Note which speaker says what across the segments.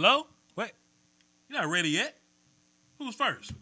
Speaker 1: Hello? Wait. You're not ready yet? Who's first?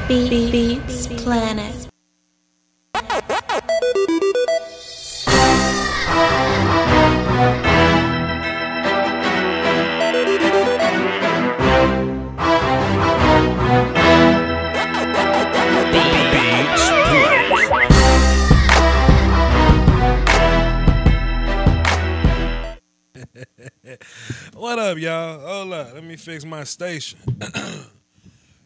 Speaker 2: Beats Planet.
Speaker 1: What up, y'all? Hold up. Let me fix my station.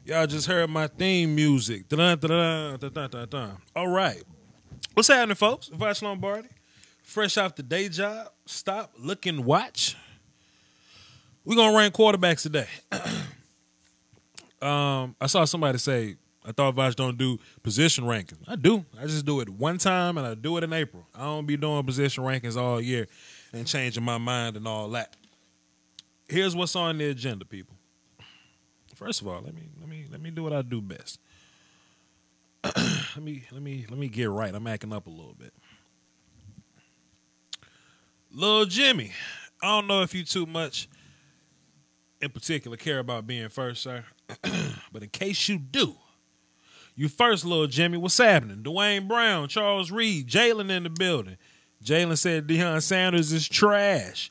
Speaker 1: Y'all just heard my theme music. Dun-dun-dun-dun-dun-dun-dun. All right. What's happening, folks? Vash Lombardi. Fresh off the day job. Stop, look, and watch. We're going to rank quarterbacks today. I saw somebody say, I thought Vash don't do position rankings. I do. I just do it one time, and I do it in April. I don't be doing position rankings all year and changing my mind and all that. Here's what's on the agenda, people. First of all, let me do what I do best. let me get right. I'm acting up a little bit. Lil Jimmy, I don't know if you too much in particular care about being first, sir. But in case you do, you first, Lil Jimmy. What's happening? Dwayne Brown, Charles Reed, Jalen in the building. Jalen said Deion Sanders is trash.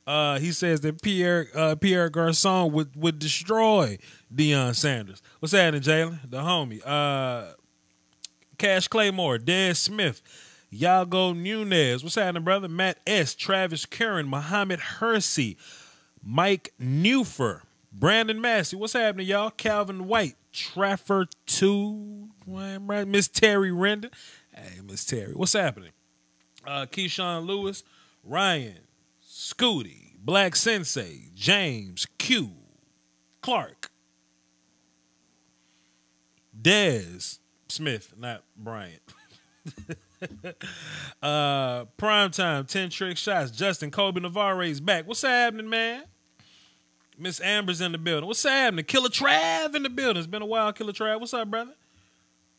Speaker 1: He says that Pierre Garcon would destroy Deion Sanders. What's happening, Jalen? The homie. Cash Claymore, Dez Smith, Yago Nunez. What's happening, brother? Matt S., Travis Curran, Muhammad Hersey, Mike Newfer, Brandon Massey. What's happening, y'all? Calvin White, Trafford 2, Miss Terry Rendon. Hey, Miss Terry. What's happening? Keyshawn Lewis, Ryan, Scooty, Black Sensei, James, Q, Clark, Dez Smith, not Bryant. Primetime, 10 trick shots. Justin, Kobe Navarre's back. What's happening, man? Miss Amber's in the building. What's happening? Killer Trav in the building. It's been a while, Killer Trav. What's up, brother?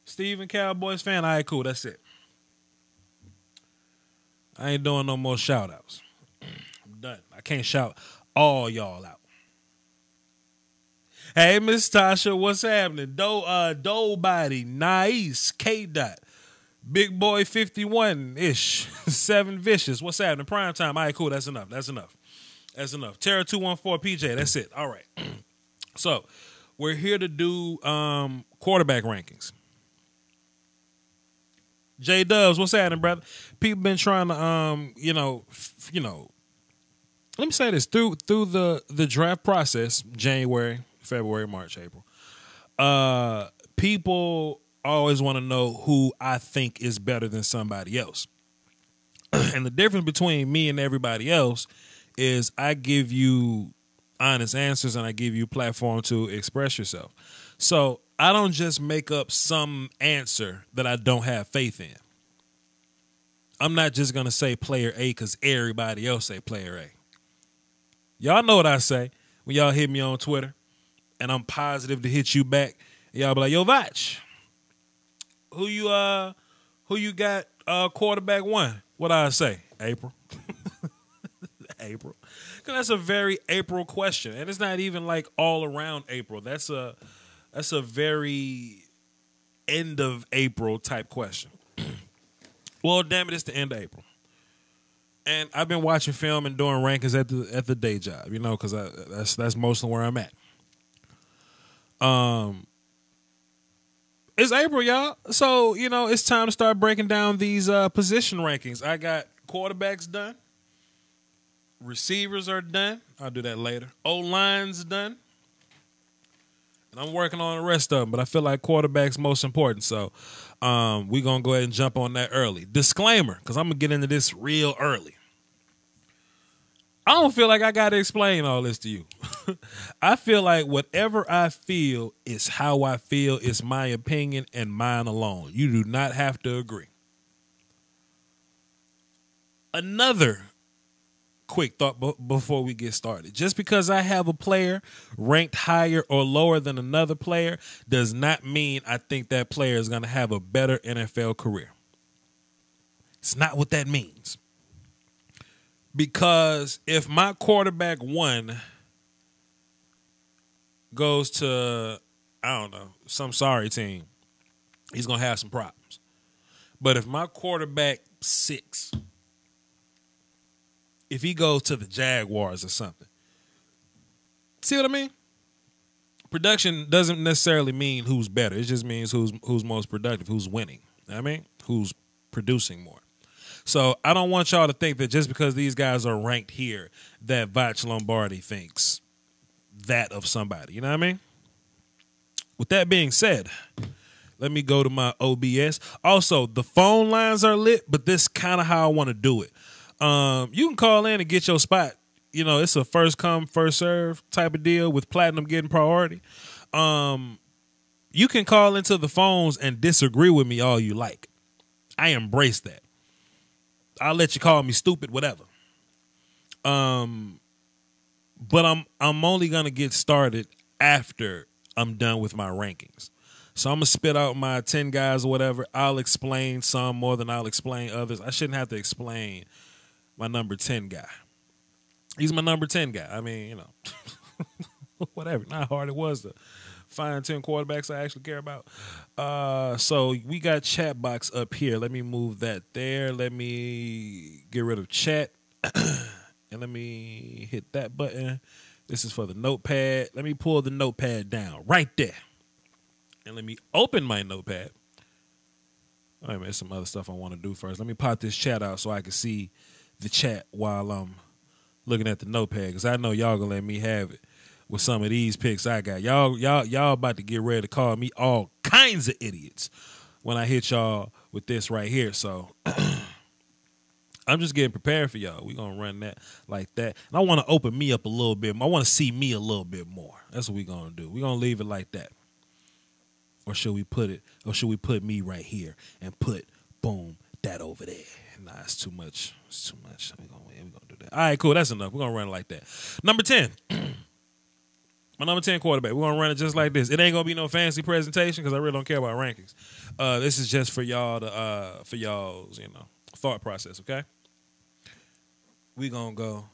Speaker 1: Steven, Cowboys fan. All right, cool. That's it. I ain't doing no more shout-outs. I'm done. I can't shout all y'all out. Hey, Miss Tasha, what's happening? Doe Body, Nice, K-Dot, Big Boy 51-ish, 7 Vicious. What's happening? Prime time. All right, cool. That's enough. Terra 214 PJ. That's it. All right. So, we're here to do quarterback rankings. J Dubs, what's happening, brother? People been trying to, let me say this through the draft process, January, February, March, April. People always want to know who I think is better than somebody else, and the difference between me and everybody else is I give you honest answers and I give you a platform to express yourself. So I don't just make up some answer that I don't have faith in. I'm not just going to say player A because everybody else say player A. Y'all know what I say when y'all hit me on Twitter and I'm positive to hit you back. And y'all be like, yo, Vach, who you got quarterback one? What I say? April. April. Because that's a very April question. And it's not even like all around April. That's a very end of April type question. Well, damn it, it's the end of April. And I've been watching film and doing rankings at the day job, you know, because that's mostly where I'm at. It's April, y'all. So, you know, it's time to start breaking down these position rankings. I got quarterbacks done. Receivers are done. I'll do that later. O-line's done. And I'm working on the rest of them, but I feel like quarterback's most important. So we're going to go ahead and jump on that early. Disclaimer, because I'm going to get into this real early. I don't feel like I got to explain all this to you. I feel like whatever I feel is how I feel. It's my opinion and mine alone. You do not have to agree. Another quick thought before we get started. Just because I have a player ranked higher or lower than another player does not mean I think that player is going to have a better NFL career. It's not what that means. Because if my quarterback one goes to, I don't know, some sorry team, he's going to have some problems. But if my quarterback 6, if he goes to the Jaguars or something, see what I mean? Production doesn't necessarily mean who's better. It just means who's most productive, who's winning. You know what I mean? Who's producing more. So I don't want y'all to think that just because these guys are ranked here that Vach Lombardi thinks that of somebody. You know what I mean? With that being said, let me go to my OBS. Also, the phone lines are lit, but this is kind of how I want to do it. You can call in and get your spot. You know, it's a first come, first serve type of deal with Platinum getting priority. You can call into the phones and disagree with me all you like. I embrace that. I'll let you call me stupid, whatever. But I'm only gonna get started after I'm done with my rankings. So I'm gonna spit out my 10 guys or whatever. I'll explain some more than I'll explain others. I shouldn't have to explain my number 10 guy. He's my number 10 guy. I mean, you know, whatever. Not hard it was to find 10 quarterbacks I actually care about. So we got chat box up here. Let me move that there. Let me get rid of chat. And let me hit that button. This is for the notepad. Let me pull the notepad down right there. And let me open my notepad. All right, man, there's some other stuff I want to do first. Let me pop this chat out so I can see the chat while I'm looking at the notepad, because I know y'all gonna let me have it with some of these picks I got. Y'all about to get ready to call me all kinds of idiots when I hit y'all with this right here. So I'm just getting prepared for y'all. We're gonna run that like that. And I want to open me up a little bit. I want to see me a little bit more. That's what we're gonna do. We're gonna leave it like that. Or should we put me right here and put boom that over there? Nah, it's too much. It's too much. We're gonna do that. All right, cool. That's enough. We're gonna run it like that. Number 10. My number 10 quarterback. We're gonna run it just like this. It ain't gonna be no fancy presentation because I really don't care about rankings. This is just for y'all to for y'all's, you know, thought process, okay? We gonna go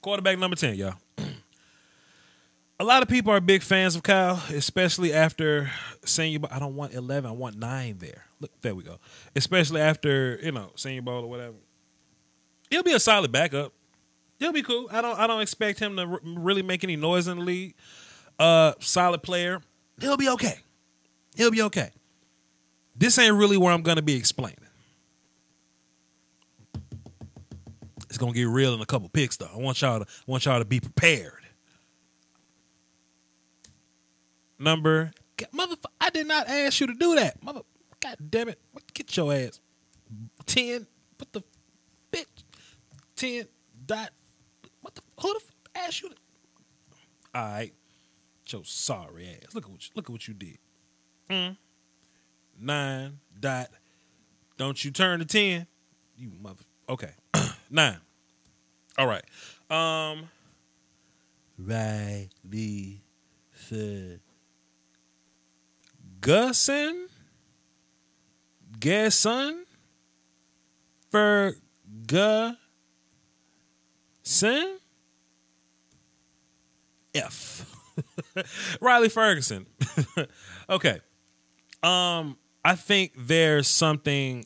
Speaker 1: Quarterback number 10, y'all. A lot of people are big fans of Kyle, especially after Senior Bowl. I don't want 11. I want 9 there. Look, there we go. Especially after, you know, Senior Bowl or whatever. He'll be a solid backup. He'll be cool. I don't expect him to really make any noise in the league. Solid player. He'll be okay. He'll be okay. This ain't really where I'm going to be explaining. It's going to get real in a couple picks, though. I want y'all to be prepared. Motherfucker, I did not ask you to do that. God damn it. Get your ass 10. What the bitch? 10 dot. What the? Who the asked you? All right, your sorry ass. Look at what you did. 9 dot. Don't you turn to 10? You mother. Okay, 9. All right. Riley Ferguson. F. Riley Ferguson. Okay. I think there's something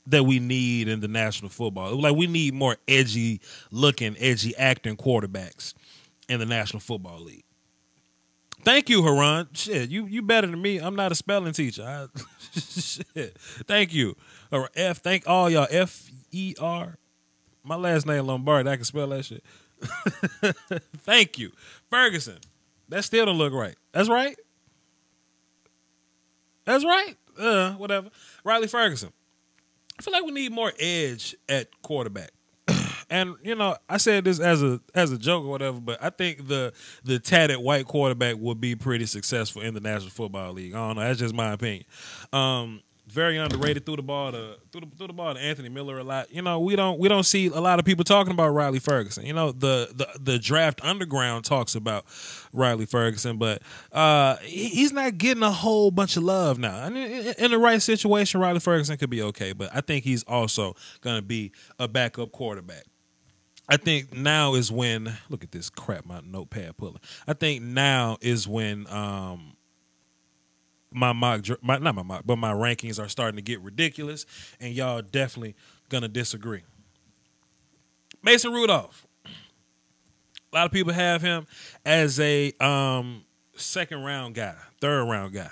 Speaker 1: that we need in the National Football. Like, we need more edgy acting quarterbacks in the National Football League. Thank you, Haran. Shit, you better than me. I'm not a spelling teacher. Shit. Thank you. Thank all y'all. F-E-R. My last name Lombardi. I can spell that shit. Thank you. Ferguson. That still don't look right. That's right. That's right. Whatever. Riley Ferguson. I feel like we need more edge at quarterback. And, you know, I said this as a joke or whatever, but I think the tatted white quarterback would be pretty successful in the National Football League. I don't know. That's just my opinion. Very underrated. Threw the ball to Anthony Miller a lot. You know, we don't see a lot of people talking about Riley Ferguson. You know, the draft underground talks about Riley Ferguson, but he's not getting a whole bunch of love now. I mean, in the right situation, Riley Ferguson could be okay, but I think he's also going to be a backup quarterback. I think now is when, look at this crap my notepad pulling. I think now is when my rankings are starting to get ridiculous, and y'all definitely gonna disagree. Mason Rudolph. A lot of people have him as a second round guy, third round guy.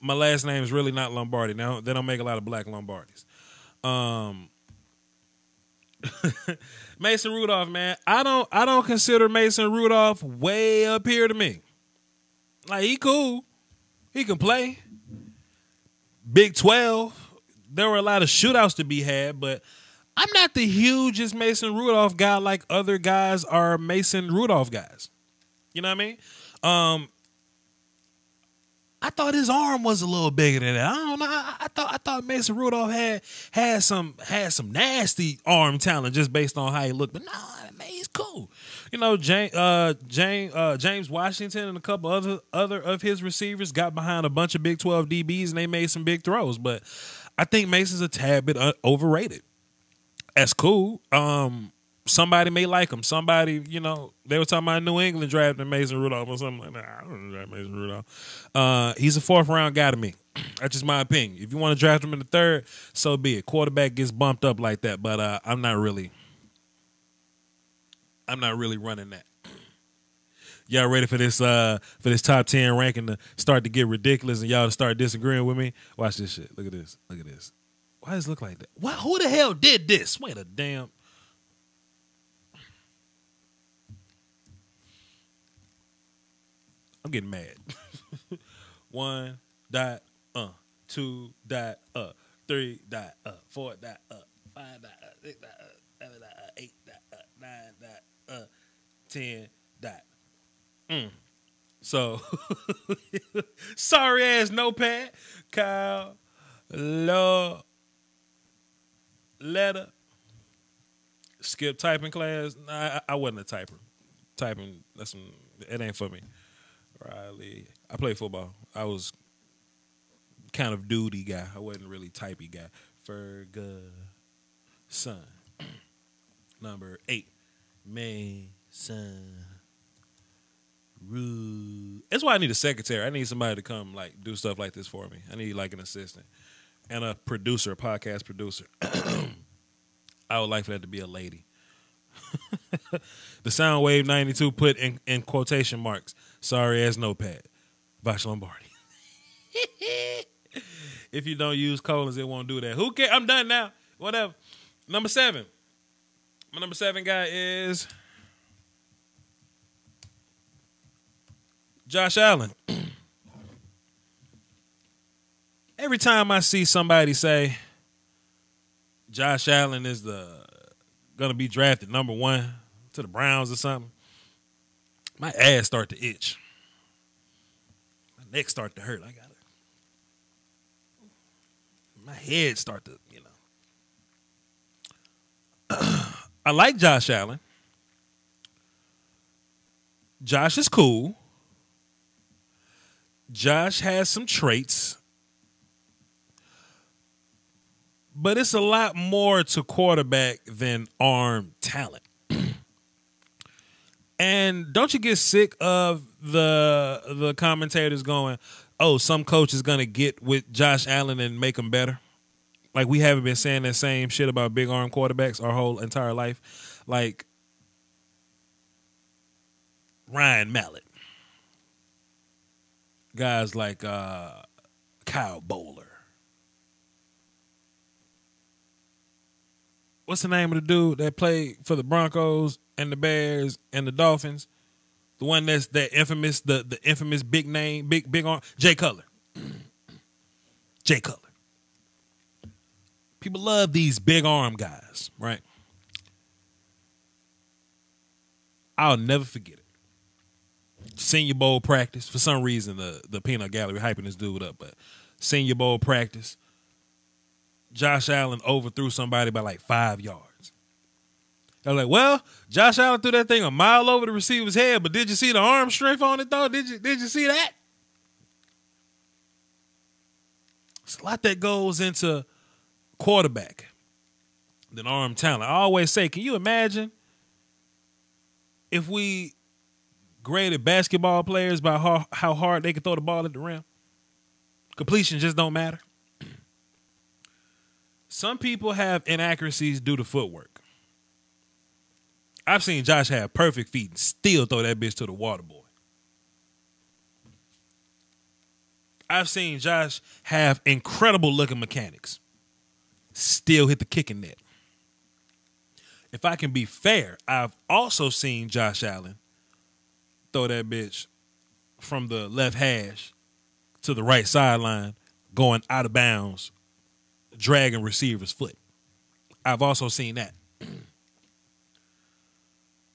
Speaker 1: My last name is really not Lombardi. Now they don't make a lot of black Lombardis. Mason Rudolph, man. I don't consider Mason Rudolph way up here to me. Like, he cool. He can play. Big 12. There were a lot of shootouts to be had, but I'm not the hugest Mason Rudolph guy like other guys are Mason Rudolph guys. You know what I mean? I thought his arm was a little bigger than that. I don't know. I thought Mason Rudolph had some nasty arm talent just based on how he looked. But nah, man, he's cool. You know, James Washington and a couple other of his receivers got behind a bunch of Big 12 DBs and they made some big throws. But I think Mason's a tad bit overrated. That's cool. Somebody may like him. Somebody, you know, they were talking about New England drafting Mason Rudolph or something like that. I don't draft Mason Rudolph. He's a fourth round guy to me. That's just my opinion. If you want to draft him in the third, so be it. Quarterback gets bumped up like that, but I'm not really running that. Y'all ready for this top 10 ranking to start to get ridiculous and y'all to start disagreeing with me? Watch this shit. Look at this. Look at this. Why does it look like that? Who the hell did this? Wait a damn. I'm getting mad. 1 dot 2 dot 3 dot 4 dot 5 dot 6 dot 7 dot 8 dot 9 dot 10 dot. So sorry ass notepad. Kyle letter. Skip typing class. Nah, I wasn't a typer. Typing, it ain't for me. Riley. I played football. I was kind of duty guy. I wasn't really typey guy. Ferguson. Number 8. Mason Rudolph. That's why I need a secretary. I need somebody to come like do stuff like this for me. I need like an assistant and a producer, a podcast producer. I would like for that to be a lady. The Soundwave 92 put in quotation marks. Sorry ass notepad. Vash Lombardi. If you don't use colons, it won't do that. Who cares? I'm done now. Whatever. Number 7. My number 7 guy is Josh Allen. every time I see somebody say Josh Allen is gonna be drafted number 1 to the Browns or something, my ass start to itch. My neck start to hurt. My head start to, I like Josh Allen. Josh is cool. Josh has some traits. But it's a lot more to quarterback than arm talent. And don't you get sick of the commentators going, oh, some coach is going to get with Josh Allen and make him better? Like, we haven't been saying that same shit about big arm quarterbacks our whole entire life. Like, Ryan Mallett. Guys like Kyle Bowler. What's the name of the dude that played for the Broncos and the Bears and the Dolphins? The one that's that infamous, the infamous big name, big arm, Jay Cutler. Jay Cutler. People love these big arm guys, right? I'll never forget it. Senior Bowl practice. For some reason, the peanut gallery hyping this dude up, but Senior Bowl practice. Josh Allen overthrew somebody by like 5 yards. I was like, well, Josh Allen threw that thing a mile over the receiver's head, but did you see the arm strength on it, though? Did you see that? It's a lot that goes into quarterback than arm talent. I always say, can you imagine if we graded basketball players by how hard they can throw the ball at the rim? Completion just don't matter. Some people have inaccuracies due to footwork. I've seen Josh have perfect feet and still throw that bitch to the water boy. I've seen Josh have incredible looking mechanics, still hit the kicking net. If I can be fair, I've also seen Josh Allen throw that bitch from the left hash to the right sideline, going out of bounds, dragging receiver's foot. I've also seen that.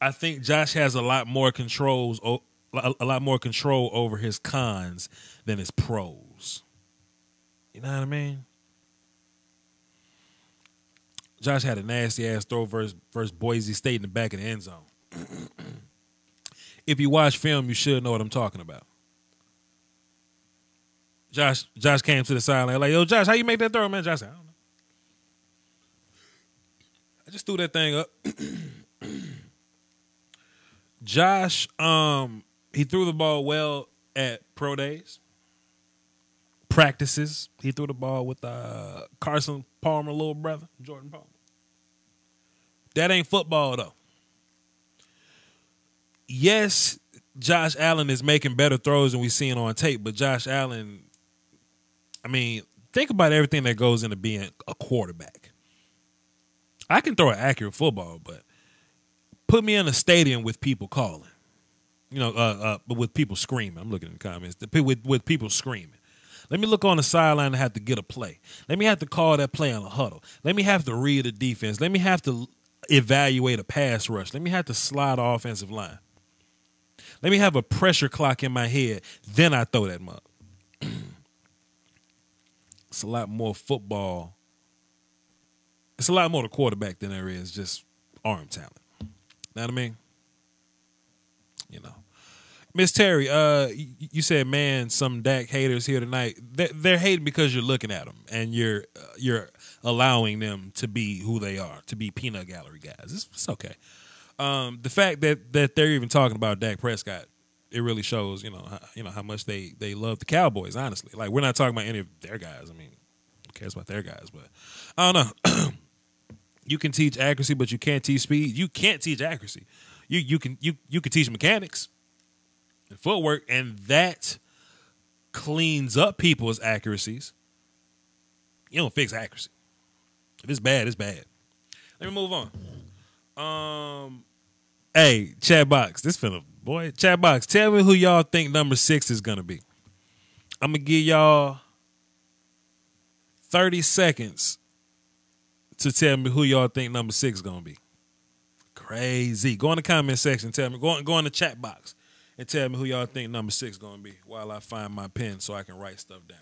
Speaker 1: I think Josh has a lot more control over his cons than his pros. You know what I mean? Josh had a nasty ass throw versus Boise State in the back of the end zone. If you watch film, you should know what I'm talking about. Josh came to the sideline like, yo, Josh, how you make that throw, man? Josh said, I don't know. I just threw that thing up. Josh, he threw the ball well at pro days, practices. He threw the ball with Carson Palmer, little brother, Jordan Palmer. That ain't football, though. Yes, Josh Allen is making better throws than we've seen on tape, but Josh Allen, I mean, think about everything that goes into being a quarterback. I can throw an accurate football, but put me in a stadium with people calling, but with people screaming. I'm looking in the comments. With people screaming. Let me look on the sideline and have to get a play. Let me have to call that play on a huddle. Let me have to read a defense. Let me have to evaluate a pass rush. Let me have to slide the offensive line. Let me have a pressure clock in my head. Then I throw that mug. It's a lot more football. It's a lot more to quarterback than there is just arm talent. Know what I mean? Miss Terry, you said, man, some Dak haters here tonight. They're hating because you're looking at them and you're allowing them to be who they are, to be peanut gallery guys. It's okay. The fact that they're even talking about Dak Prescott, it really shows, how much they love the Cowboys. Honestly, like, we're not talking about any of their guys. I mean, who cares about their guys? But I don't know. You can teach accuracy, but you can't teach speed. You can't teach accuracy. You can teach mechanics and footwork, and that cleans up people's accuracies. You don't fix accuracy. If it's bad, it's bad. Let me move on. Hey, chat box. Chat box. Tell me who y'all think number 6 is gonna be. I'm gonna give y'all 30 seconds to tell me who y'all think number 6 is gonna be. Crazy. Go in the comment section. Tell me. Go in the chat box and tell me who y'all think number 6 is gonna be while I find my pen so I can write stuff down.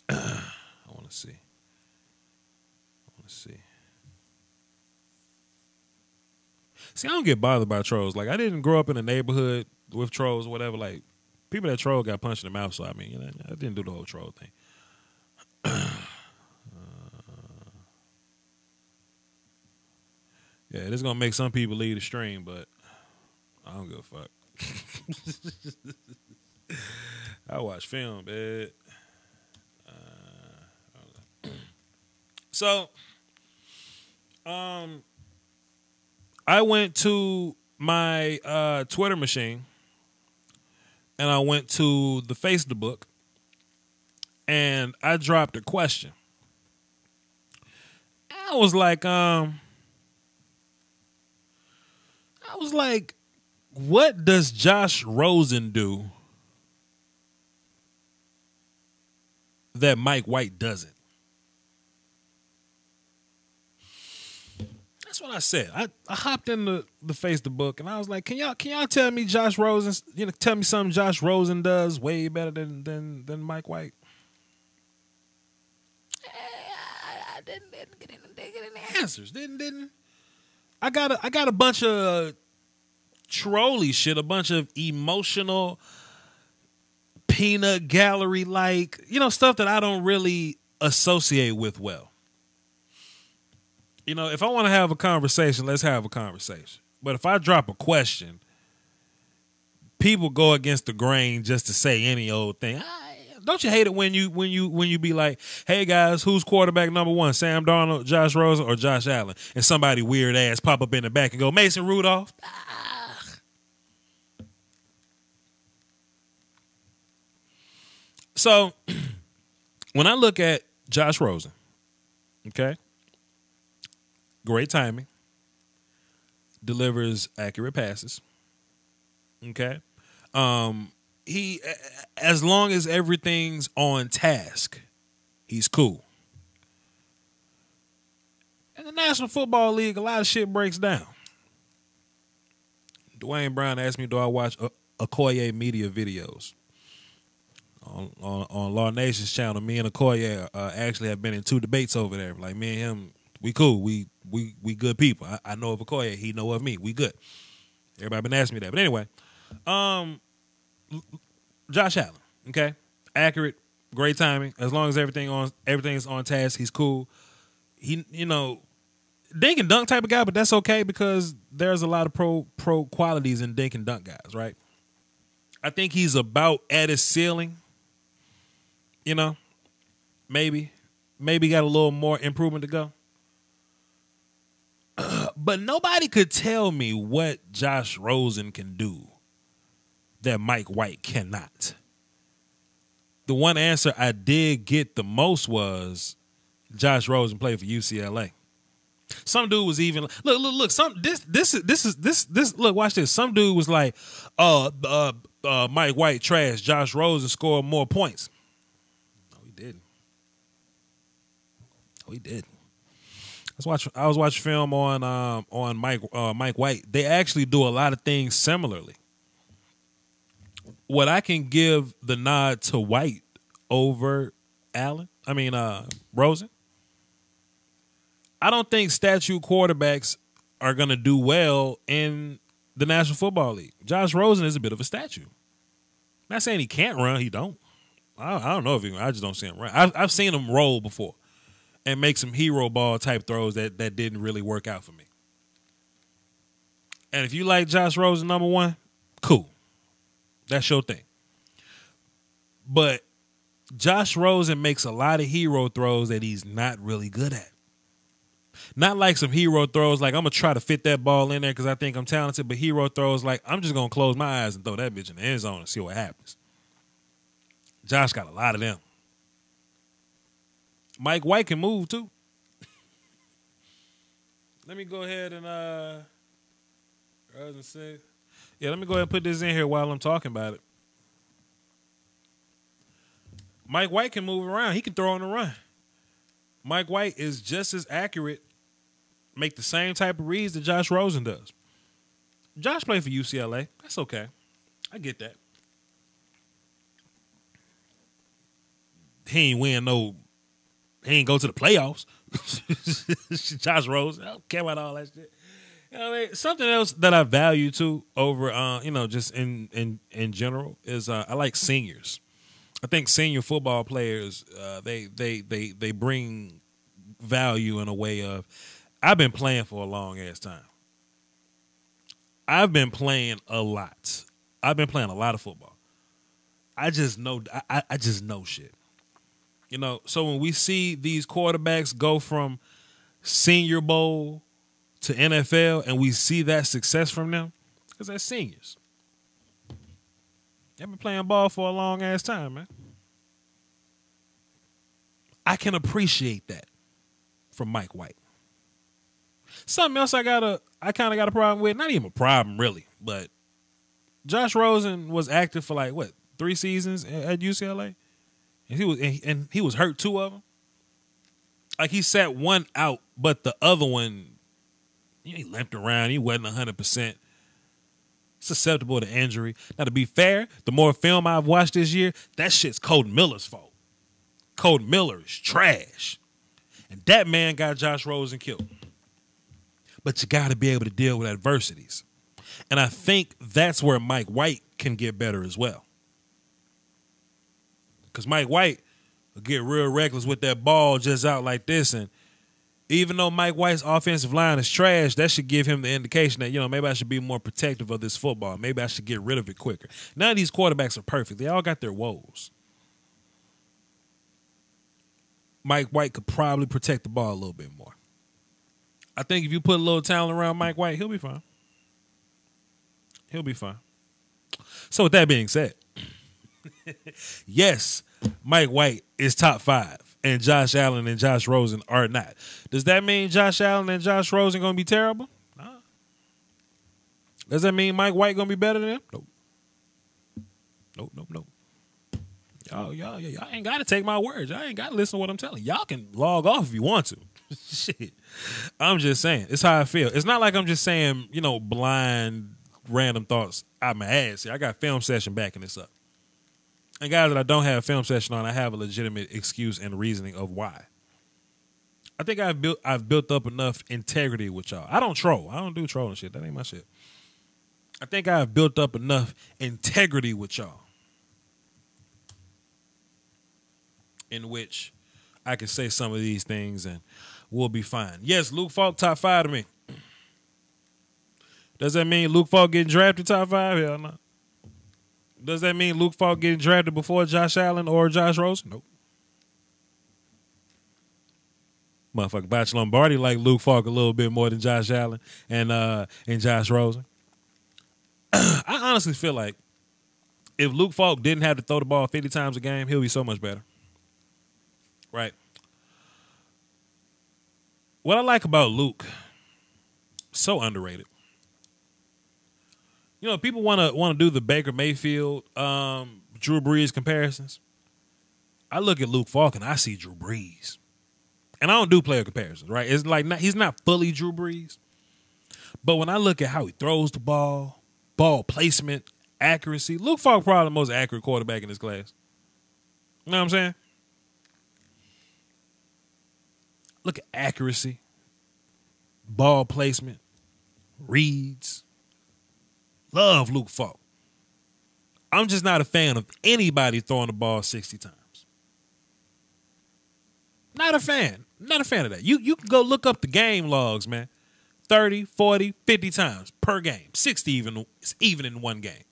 Speaker 1: I want to see. See, I don't get bothered by trolls. Like, I didn't grow up in a neighborhood with trolls or whatever. Like, people that troll got punched in the mouth. So, I mean, you know, I didn't do the whole troll thing. Yeah, it is going to make some people leave the stream, but I don't give a fuck. I watch film, man. So, I went to my Twitter machine and I went to the Facebook and I dropped a question. I was like, what does Josh Rosen do that Mike White doesn't? That's what I said. I hopped in the Facebook and I was like, can y'all tell me Josh Rosen, tell me something Josh Rosen does way better than Mike White? I didn't get any answers. Didn't. I got a bunch of trolly shit, a bunch of emotional peanut gallery like, stuff that I don't really associate with well. If I want to have a conversation, let's have a conversation. But if I drop a question, people go against the grain just to say any old thing. Don't you hate it when you be like, hey guys, who's quarterback number 1? Sam Darnold, Josh Rosen, or Josh Allen? And somebody weird ass pop up in the back and go, Mason Rudolph. So when I look at Josh Rosen, okay, great timing, delivers accurate passes, okay. He, as long as everything's on task, he's cool. In the National Football League, a lot of shit breaks down. Dwayne Brown asked me, do I watch Okoye media videos? On Law Nation's channel, me and Okoye actually have been in 2 debates over there. Like, me and him, we cool. We good people. I know of Okoye. He know of me. We good. Everybody been asking me that. But anyway, Josh Allen, okay? Accurate, great timing. As long as everything's on task, he's cool. He, dink and dunk type of guy, but that's okay because there's a lot of pro qualities in dink and dunk guys, right? I think he's about at his ceiling. Maybe got a little more improvement to go. But nobody could tell me what Josh Rosen can do that Mike White cannot. The one answer I did get the most was Josh Rosen played for UCLA. Some dude was even look. Look, watch this. Some dude was like, Mike White trash. Josh Rosen scored more points. No, he didn't. No, he didn't. I was watching film on Mike White. They actually do a lot of things similarly. What I can give the nod to White over Rosen. I don't think statue quarterbacks are going to do well in the National Football League. Josh Rosen is a bit of a statue. Not saying he can't run. He don't. I don't know if he can. I just don't see him run. I've seen him roll before and make some hero ball type throws that didn't really work out for me. And if you like Josh Rosen number 1, cool. That's your thing. But Josh Rosen makes a lot of hero throws that he's not really good at. Not like some hero throws like I'm going to try to fit that ball in there because I think I'm talented, but hero throws like I'm just going to close my eyes and throw that bitch in the end zone and see what happens. Josh got a lot of them. Mike White can move too. Let me go ahead and let me go ahead and put this in here while I'm talking about it. Mike White can move around. He can throw on the run. Mike White is just as accurate, make the same type of reads that Josh Rosen does. Josh played for UCLA. That's okay. I get that. He ain't go to the playoffs. Josh Rosen. I don't care about all that shit. You know what I mean? Something else that I value too over, just in general is I like seniors. I think senior football players, they bring value in a way of, I've been playing for a long ass time. I've been playing a lot. I've been playing a lot of football. I just know, I just know shit. You know, so when we see these quarterbacks go from Senior Bowl to NFL and we see that success from them, because they're seniors. They've been playing ball for a long ass time, man. I can appreciate that from Mike White. Something else I kind of got a problem with, not even a problem really, but Josh Rosen was active for like 3 seasons at UCLA, and he was hurt 2 of them. Like he sat one out, but the other one, he limped around. He wasn't 100%. Susceptible to injury. Now, to be fair, the more film I've watched this year, that shit's Colton Miller's fault. Colton Miller is trash. And that man got Josh Rosen killed. But you got to be able to deal with adversities. And I think that's where Mike White can get better as well. Because Mike White will get real reckless with that ball just out like this, and even though Mike White's offensive line is trash, that should give him the indication that, maybe I should be more protective of this football. Maybe I should get rid of it quicker. None of these quarterbacks are perfect. They all got their woes. Mike White could probably protect the ball a little bit more. I think if you put a little talent around Mike White, he'll be fine. He'll be fine. So with that being said, yes, Mike White is top 5. And Josh Allen and Josh Rosen are not. Does that mean Josh Allen and Josh Rosen going to be terrible? Nah. Does that mean Mike White going to be better than them? Nope. Y'all ain't got to take my words. Y'all ain't got to listen to what I'm telling you. Y'all can log off if you want to. Shit. I'm just saying. It's how I feel. It's not like I'm just saying, blind, random thoughts out my ass. I got film session backing this up. And guys that I don't have a film session on, I have a legitimate excuse and reasoning of why. I think I've built up enough integrity with y'all. I don't troll. I don't do trolling shit. That ain't my shit. I think I've built up enough integrity with y'all in which I can say some of these things and we'll be fine. Yes, Luke Falk, top 5 to me. Does that mean Luke Falk getting drafted top 5? Hell no. Does that mean Luke Falk getting drafted before Josh Allen or Josh Rosen? Nope. Motherfucker, Bach Lombardi like Luke Falk a little bit more than Josh Allen and Josh Rosen. I honestly feel like if Luke Falk didn't have to throw the ball 50 times a game, he'll be so much better. Right. What I like about Luke, so underrated. People want to do the Baker Mayfield, Drew Brees comparisons. I look at Luke Falk and I see Drew Brees, and I don't do player comparisons. Right? It's like he's not fully Drew Brees, but when I look at how he throws the ball placement, accuracy, Luke Falk probably the most accurate quarterback in this class. You know what I'm saying? Look at accuracy, ball placement, reads. Love Luke Falk. I'm just not a fan of anybody throwing the ball 60 times. Not a fan. Not a fan of that. You can go look up the game logs, man. 30, 40, 50 times per game. 60 even in one game.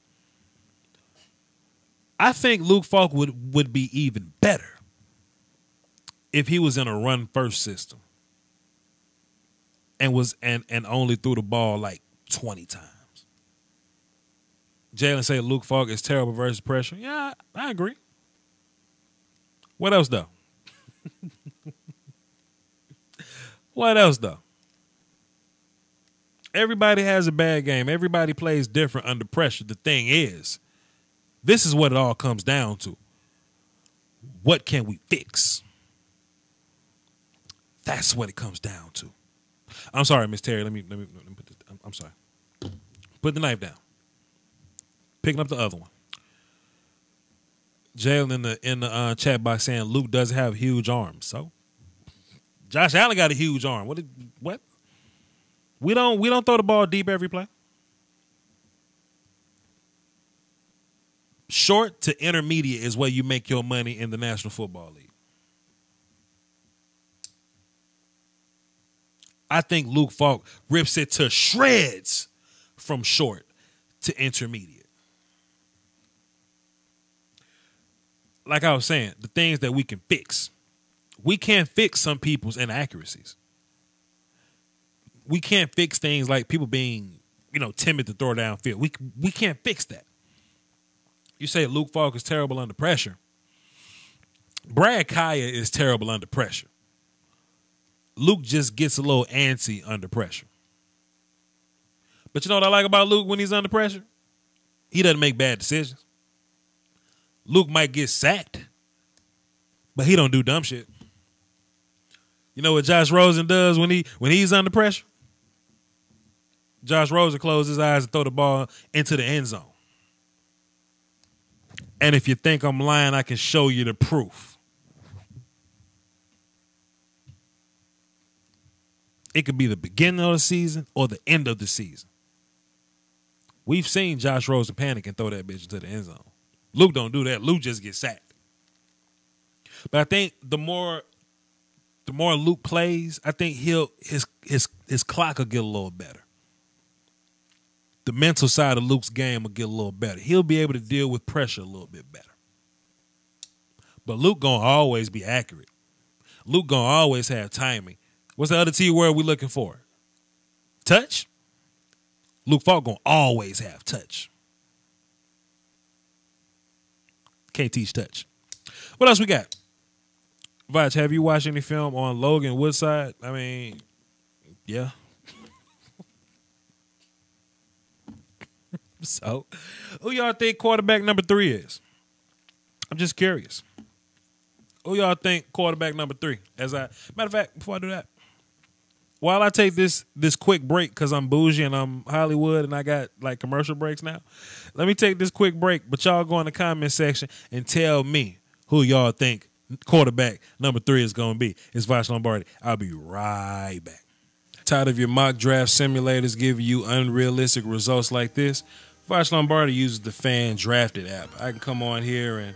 Speaker 1: I think Luke Falk would be even better if he was in a run-first system and only threw the ball like 20 times. Jalen say Luke Falk is terrible versus pressure. Yeah, I agree. What else, though? What else, though? Everybody has a bad game. Everybody plays different under pressure. The thing is, this is what it all comes down to. What can we fix? That's what it comes down to. I'm sorry, Miss Terry. Let me put this. I'm sorry. Put the knife down. Picking up the other one. Jalen in the chat box saying Luke doesn't have huge arms. So Josh Allen got a huge arm. What? We don't throw the ball deep every play. Short to intermediate is where you make your money in the National Football League. I think Luke Falk rips it to shreds from short to intermediate. Like I was saying, the things that we can fix. We can't fix some people's inaccuracies. We can't fix things like people being, timid to throw downfield. We can't fix that. You say Luke Falk is terrible under pressure. Brad Kaya is terrible under pressure. Luke just gets a little antsy under pressure. But you know what I like about Luke when he's under pressure? He doesn't make bad decisions. Luke might get sacked, but he don't do dumb shit. You know what Josh Rosen does when he's under pressure? Josh Rosen closes his eyes and throw the ball into the end zone. And if you think I'm lying, I can show you the proof. It could be the beginning of the season or the end of the season. We've seen Josh Rosen panic and throw that bitch into the end zone. Luke don't do that. Luke just gets sacked. But I think the more Luke plays, I think his clock will get a little better. The mental side of Luke's game will get a little better. He'll be able to deal with pressure a little bit better. But Luke gonna always be accurate. Luke gonna always have timing. What's the other T word we looking for? Touch? Luke Falk gonna always have touch. Can't teach touch. What else we got? Vach, have you watched any film on Logan Woodside? I mean, yeah. So, who y'all think quarterback number 3 is? I'm just curious. Who y'all think quarterback number 3? Matter of fact, before I do that, while I take this quick break because I'm bougie and I'm Hollywood and I got like commercial breaks now, let me take this quick break. But y'all go in the comment section and tell me who y'all think quarterback number 3 is going to be. It's Vash Lombardi. I'll be right back. Tired of your mock draft simulators giving you unrealistic results like this? Vash Lombardi uses the Fan Drafted app. I can come on here and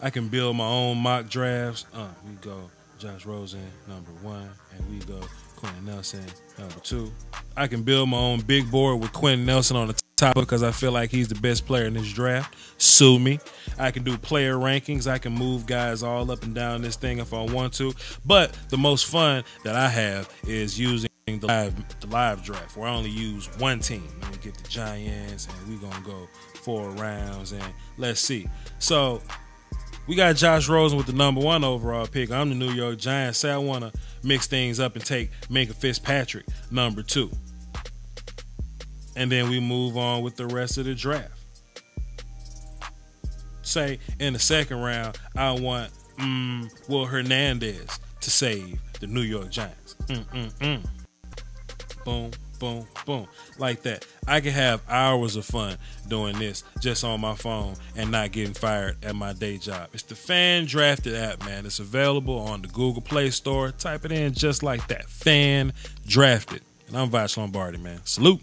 Speaker 1: I can build my own mock drafts. We go Josh Rosen, number 1, and we go Quentin Nelson, number 2. I can build my own big board with Quentin Nelson on the top because I feel like he's the best player in this draft. Sue me. I can do player rankings. I can move guys all up and down this thing if I want to. But the most fun that I have is using the live draft where I only use one team. Let me get the Giants and we're going to go 4 rounds and let's see. So we got Josh Rosen with the number 1 overall pick. I'm the New York Giants. Say I want to mix things up and take Minkah Fitzpatrick, number 2. And then we move on with the rest of the draft. Say in the second round, I want Will Hernandez to save the New York Giants. Boom, boom, boom. Like that. I can have hours of fun doing this just on my phone and not getting fired at my day job. It's the Fan Drafted app, man. It's available on the Google Play Store. Type it in just like that. Fan Drafted. And I'm Vash Lombardi, man. Salute.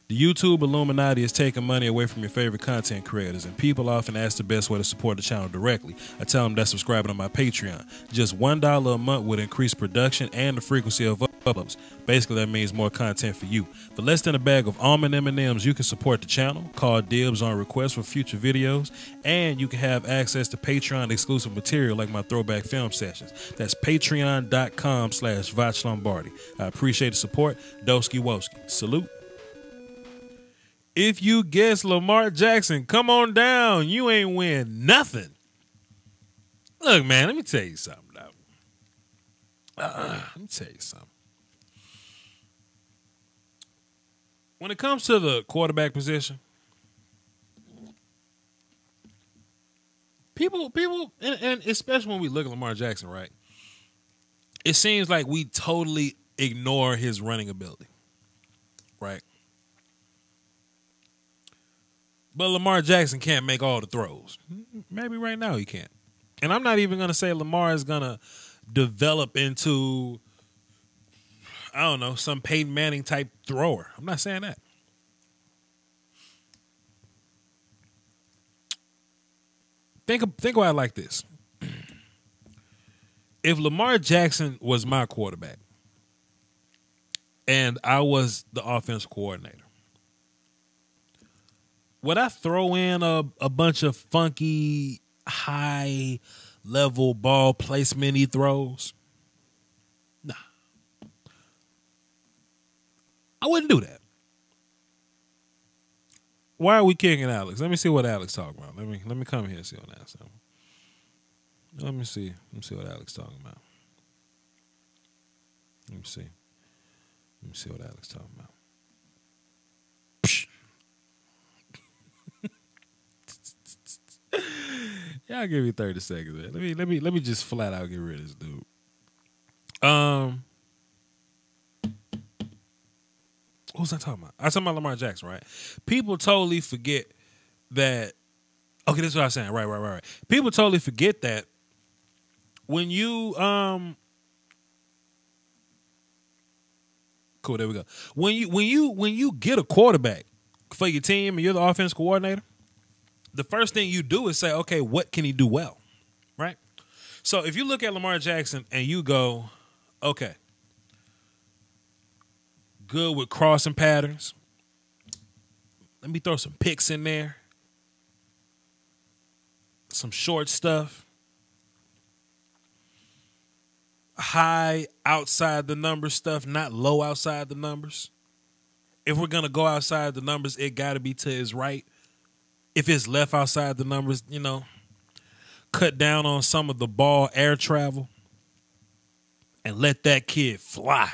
Speaker 1: The YouTube Illuminati is taking money away from your favorite content creators, and people often ask the best way to support the channel directly. I tell them that's subscribing to my Patreon. Just $1 a month would increase production and the frequency of uploads. Basically, that means more content for you. For less than a bag of almond M&Ms, you can support the channel, call dibs on requests for future videos, and you can have access to Patreon exclusive material like my throwback film sessions. That's patreon.com/Vach Lombardi. I appreciate the support. Doski Woski. Salute. If you guess Lamar Jackson, come on down. You ain't win nothing. Look, man, let me tell you something, though. Let me tell you something. When it comes to the quarterback position, people people, and especially when we look at Lamar Jackson, right? It seems like we totally ignore his running ability, right? But Lamar Jackson can't make all the throws. Maybe right now he can't. And I'm not even going to say Lamar is going to develop into, I don't know, some Peyton Manning type thrower. I'm not saying that. Think about it like this. If Lamar Jackson was my quarterback and I was the offensive coordinator, would I throw in a bunch of funky, high-level ball placement he throws? Nah. I wouldn't do that. Why are we kicking Alex? Let me see what Alex talking about. Let me come here and see on that. So. Let me see what Alex talking about. Let me see what Alex talking about. Y'all give me 30 seconds, man. Let me just flat out get rid of this dude. What was I talking about? I was talking about Lamar Jackson, right? People totally forget that. Okay, this is what I was saying. Right. People totally forget that when you cool, there we go. When you get a quarterback for your team and you're the offense coordinator, the first thing you do is say, okay, what can he do well? Right? So if you look at Lamar Jackson and you go, okay, good with crossing patterns. Let me throw some picks in there. Some short stuff. High outside the numbers stuff, not low outside the numbers. If we're going to go outside the numbers, it got to be to his right. If it's left outside the numbers, cut down on some of the ball air travel and let that kid fly.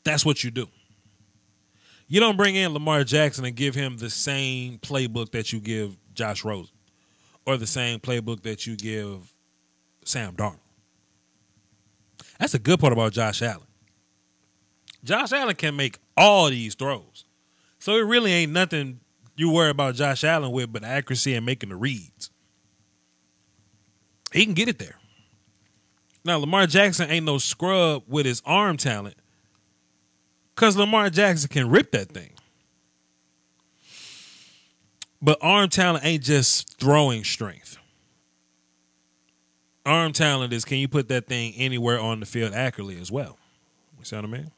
Speaker 1: That's what you do. You don't bring in Lamar Jackson and give him the same playbook that you give Josh Rosen or the same playbook that you give Sam Darnold. That's the good part about Josh Allen. Josh Allen can make all these throws. So it really ain't nothing you worry about Josh Allen with but accuracy and making the reads. He can get it there. Now, Lamar Jackson ain't no scrub with his arm talent because Lamar Jackson can rip that thing. But arm talent ain't just throwing strength. Arm talent is, can you put that thing anywhere on the field accurately as well? You see what I mean?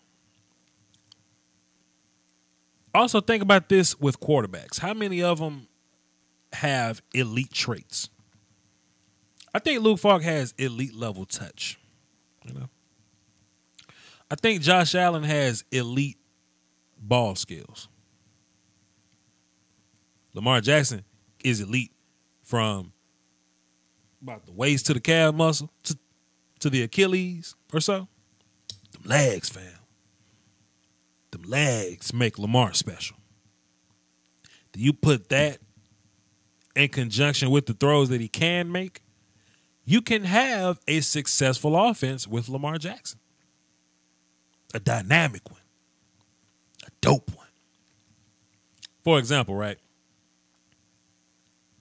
Speaker 1: Also, think about this with quarterbacks. How many of them have elite traits? I think Luke Falk has elite level touch. I think Josh Allen has elite ball skills. Lamar Jackson is elite from about the waist to the calf muscle to the Achilles or so. Them legs, fam. Them legs make Lamar special. Do you put that in conjunction with the throws that he can make? You can have a successful offense with Lamar Jackson. A dynamic one. A dope one. For example, right?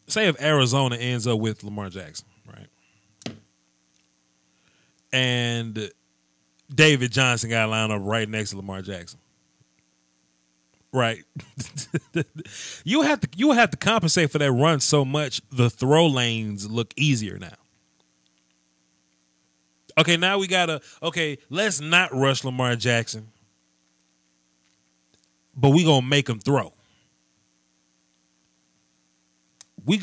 Speaker 1: Say if Arizona ends up with Lamar Jackson, right? And David Johnson got lined up right next to Lamar Jackson. Right. you have to compensate for that run so much the throw lanes look easier now. Okay, now we let's not rush Lamar Jackson. But we gonna make him throw. We're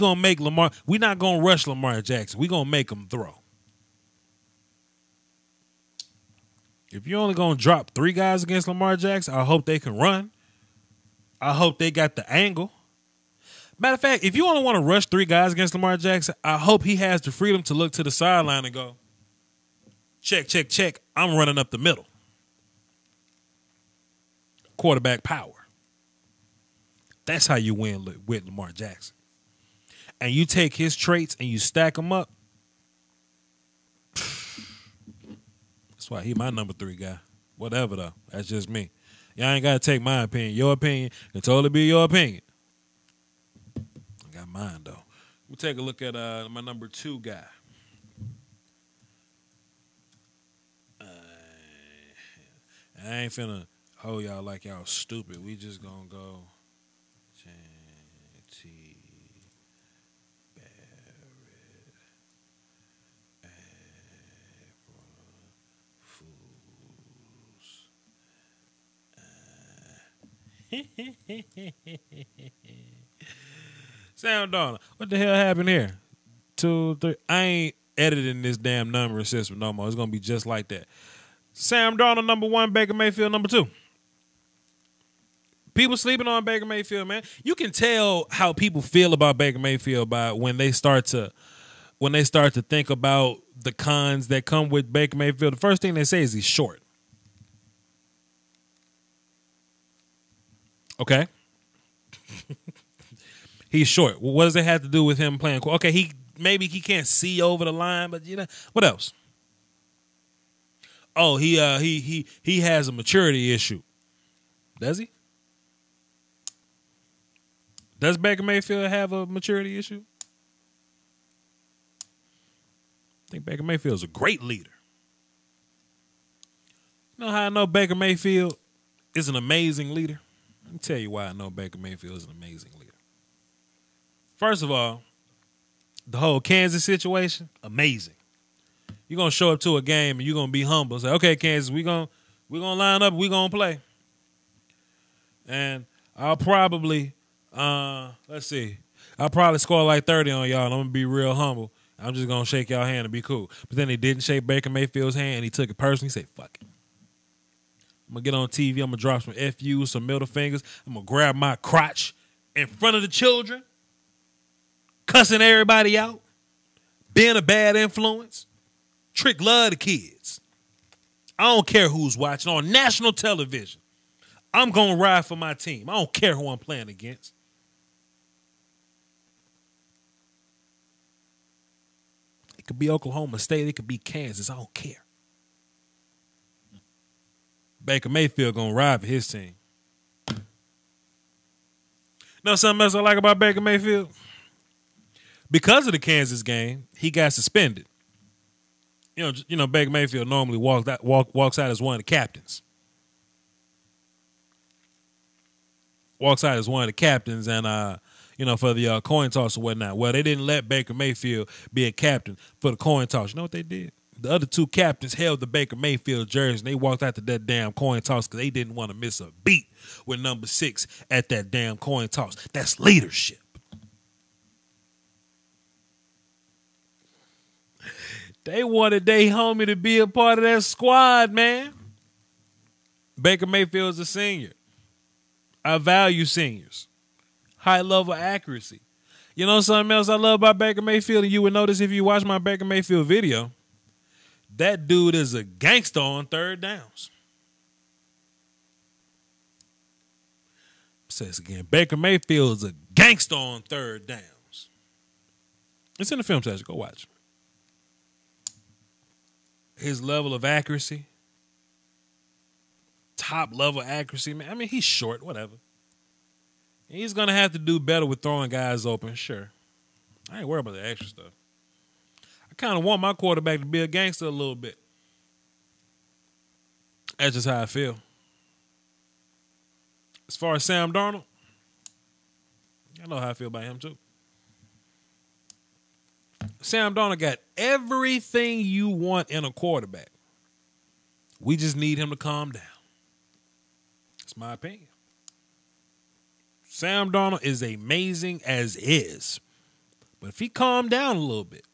Speaker 1: not gonna rush Lamar Jackson. We're gonna make him throw. If you're only gonna drop 3 guys against Lamar Jackson, I hope they can run. I hope they got the angle. Matter of fact, if you only want to rush 3 guys against Lamar Jackson, I hope he has the freedom to look to the sideline and go, check, check, check. I'm running up the middle. Quarterback power. That's how you win with Lamar Jackson. and you take his traits and you stack them up, that's why he my number 3 guy. Whatever, though. That's just me. Y'all ain't got to take my opinion. Your opinion can totally be your opinion. I got mine, though. We'll take a look at my number 2 guy. I ain't finna hold y'all like y'all stupid. We just gonna go JT Barrett, Sam Darnold. What the hell happened here? 2, 3. I ain't editing this damn numbering system no more. It's gonna be just like that. Sam Darnold, number 1, Baker Mayfield, number 2. People sleeping on Baker Mayfield, man. You can tell how people feel about Baker Mayfield by when they start to think about the cons that come with Baker Mayfield. The first thing they say is he's short. Okay. He's short. Well, what does it have to do with him playing? Okay, maybe he can't see over the line, but what else? Oh, he has a maturity issue. Does he? Does Baker Mayfield have a maturity issue? I think Baker Mayfield is a great leader. You know how I know Baker Mayfield is an amazing leader? Let me tell you why I know Baker Mayfield is an amazing leader. First of all, the whole Kansas situation, amazing. You're going to show up to a game and you're going to be humble. Say, okay, Kansas, we're gonna line up, we're going to play. And I'll probably, I'll probably score like 30 on y'all, and I'm going to be real humble. I'm just going to shake y'all hand and be cool. But then he didn't shake Baker Mayfield's hand, and he took it personally. He said, fuck it. I'm going to get on TV. I'm going to drop some FUs, some middle fingers. I'm going to grab my crotch in front of the children, cussing everybody out, being a bad influence. Trick love the kids. I don't care who's watching on national television. I'm going to ride for my team. I don't care who I'm playing against. It could be Oklahoma State. It could be Kansas. I don't care. Baker Mayfield going to ride for his team. You know something else I like about Baker Mayfield? Because of the Kansas game, he got suspended. You know, Baker Mayfield normally walks out as one of the captains. Walks out as one of the captains, and for the coin toss or whatnot. Well, they didn't let Baker Mayfield be a captain for the coin toss. You know what they did? The other 2 captains held the Baker Mayfield jersey, and they walked out to that damn coin toss because they didn't want to miss a beat with number 6 at that damn coin toss. That's leadership. They wanted their homie to be a part of that squad, man. Baker Mayfield's a senior. I value seniors. High level accuracy. You know something else I love about Baker Mayfield, and you would notice if you watch my Baker Mayfield video, that dude is a gangster on 3rd downs. Say this again. Baker Mayfield is a gangster on 3rd downs. It's in the film section. Go watch. His level of accuracy, top level accuracy, man. I mean, he's short, whatever. He's going to have to do better with throwing guys open, sure. I ain't worried about the extra stuff. I kind of want my quarterback to be a gangster a little bit. That's just how I feel. As far as Sam Darnold, I know how I feel about him too. Sam Darnold got everything you want in a quarterback. We just need him to calm down. That's my opinion. Sam Darnold is amazing as is. But if he calmed down a little bit,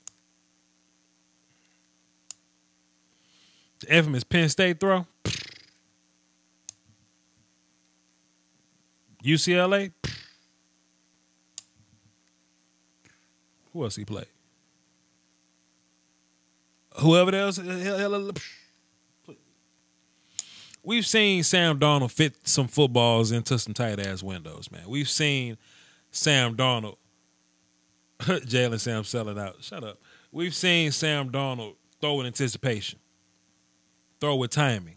Speaker 1: the infamous Penn State throw, UCLA, who else he played? Whoever else. We've seen Sam Darnold fit some footballs into some tight-ass windows, man. We've seen Sam Darnold Jalen Sam selling out. Shut up. We've seen Sam Darnold throw with anticipation, throw with timing.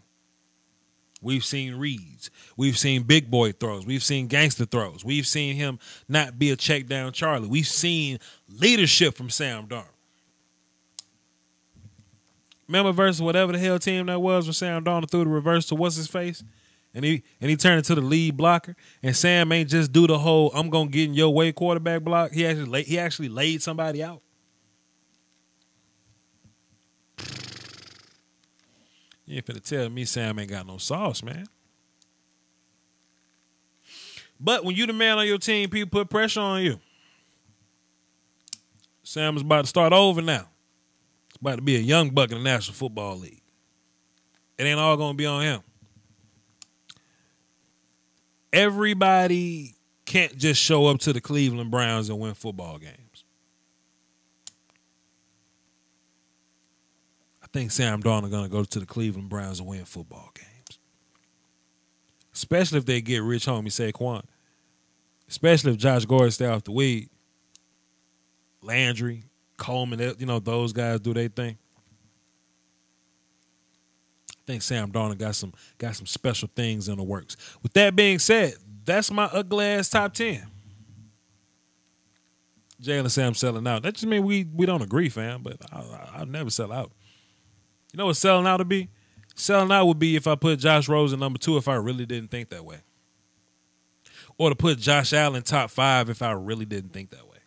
Speaker 1: We've seen reads. We've seen big boy throws. We've seen gangster throws. We've seen him not be a check down Charlie. We've seen leadership from Sam Darnold. Remember versus whatever the hell team that was when Sam Darnold threw the reverse to what's his face? And he turned into the lead blocker. And Sam ain't just do the whole I'm gonna get in your way quarterback block. He actually laid somebody out. You ain't finna tell me Sam ain't got no sauce, man. But when you the man on your team, people put pressure on you. Sam is about to start over now. It's about to be a young buck in the National Football League. It ain't all gonna be on him. Everybody can't just show up to the Cleveland Browns and win football games. I think Sam Darnold going to go to the Cleveland Browns and win football games. Especially if they get rich homie Saquon. Especially if Josh Gordon stay off the weed. Landry, Coleman, those guys do their thing. I think Sam Darnold got some special things in the works. With that being said, that's my ugly ass top 10. Jalen Sam selling out. That just means we don't agree, fam, but I'll never sell out. You know what selling out would be? Selling out would be if I put Josh Rosen number 2 if I really didn't think that way. Or to put Josh Allen top 5 if I really didn't think that way.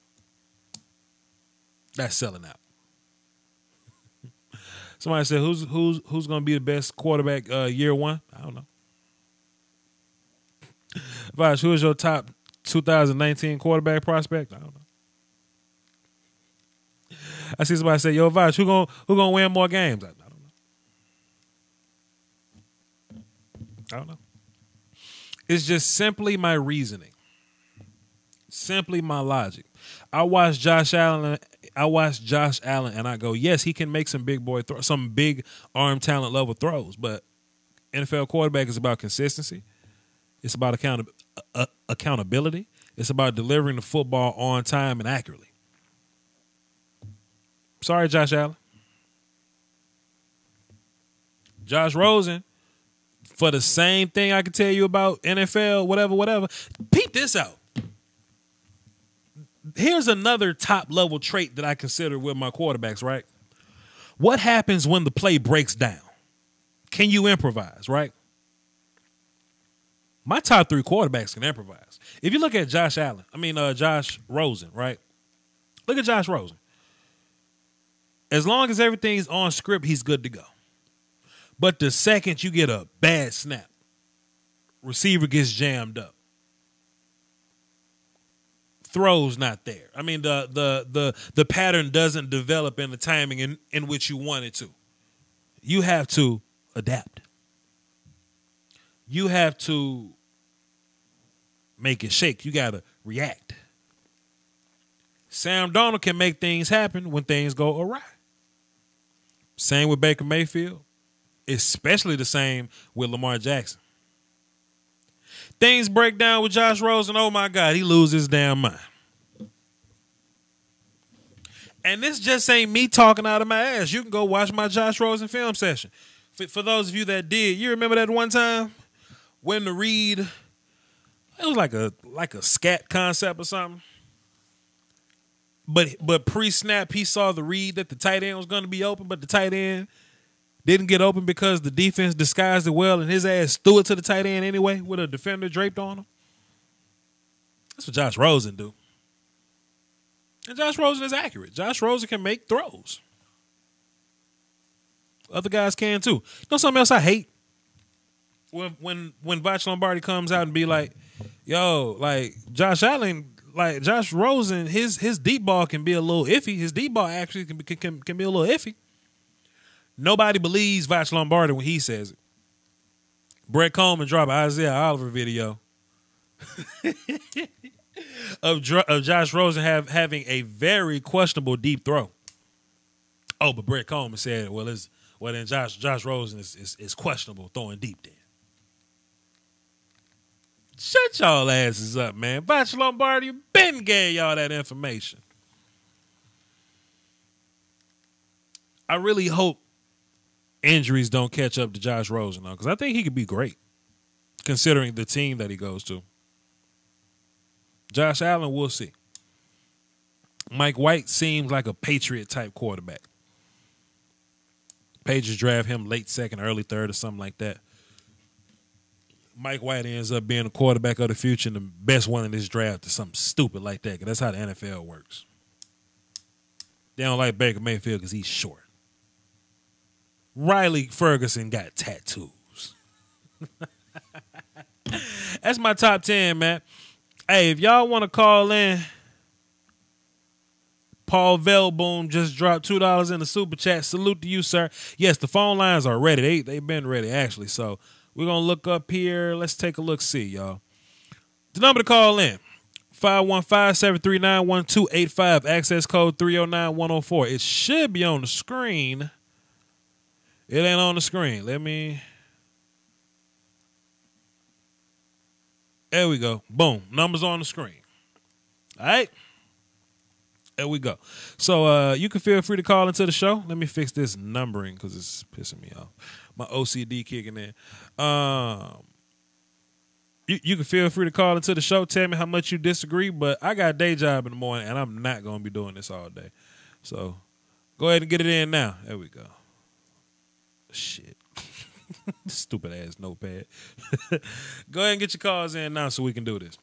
Speaker 1: That's selling out. Somebody said, who's going to be the best quarterback year one? I don't know. Vash, who is your top 2019 quarterback prospect? I don't know. I see somebody say, yo, Vash, who gonna win more games? I don't know. It's just simply my reasoning. Simply my logic. I watch Josh Allen and I go, yes, he can make some big boy throws, some big arm talent level throws, but NFL quarterback is about consistency. It's about accountability. It's about delivering the football on time and accurately. Sorry, Josh Allen. Josh Rosen, for the same thing I can tell you about NFL, whatever. Peep this out. Here's another top-level trait that I consider with my quarterbacks, right? What happens when the play breaks down? Can you improvise, right? My top 3 quarterbacks can improvise. If you look at Josh Rosen, right? Look at Josh Rosen. As long as everything's on script, he's good to go. But the second you get a bad snap, receiver gets jammed up. Throw's not there. I mean, the pattern doesn't develop in the timing in which you want it to. You have to adapt. You have to make it shake. You got to react. Sam Darnold can make things happen when things go awry. Same with Baker Mayfield. Especially the same with Lamar Jackson. Things break down with Josh Rosen. Oh, my God, he loses his damn mind. And this just ain't me talking out of my ass. You can go watch my Josh Rosen film session. For those of you that did, you remember that one time when the read, it was like a scat concept or something. But pre-snap, he saw the read that the tight end was going to be open, but the tight end didn't get open because the defense disguised it well, and his ass threw it to the tight end anyway with a defender draped on him. That's what Josh Rosen do. And Josh Rosen is accurate. Josh Rosen can make throws. Other guys can too. You know something else I hate? When Vach Lombardi comes out and be like, yo, like Josh Allen, like Josh Rosen, his deep ball can be a little iffy. His deep ball actually can be a little iffy. Nobody believes Vach Lombardi when he says it. Brett Coleman dropped an Isaiah Oliver video of Josh Rosen having a very questionable deep throw. Oh, but Brett Coleman said, well then Josh Rosen is questionable throwing deep then. Shut y'all asses up, man. Vach Lombardi been gave y'all that information. I really hope injuries don't catch up to Josh Rosen, though, because I think he could be great, considering the team that he goes to. Josh Allen, we'll see. Mike White seems like a Patriot-type quarterback. Patriots draft him late second, early third, or something like that. Mike White ends up being the quarterback of the future and the best one in this draft or something stupid like that, because that's how the NFL works. They don't like Baker Mayfield because he's short. Riley Ferguson got tattoos. That's my top 10, man. Hey, if y'all want to call in, Paul Velboom just dropped $2 in the super chat. Salute to you, sir. Yes, the phone lines are ready. They've been ready, actually. So we're going to look up here. Let's take a look, see, y'all. The number to call in, 515-739-1285, access code 309104. It should be on the screen. It ain't on the screen. There we go. Boom. Numbers on the screen. All right. There we go. So you can feel free to call into the show. Let me fix this numbering because it's pissing me off. My OCD kicking in. You can feel free to call into the show. Tell me how much you disagree, but I got a day job in the morning, and I'm not going to be doing this all day. So go ahead and get it in now. There we go. Shit. Stupid ass notepad. Go ahead and get your calls in now so we can do this.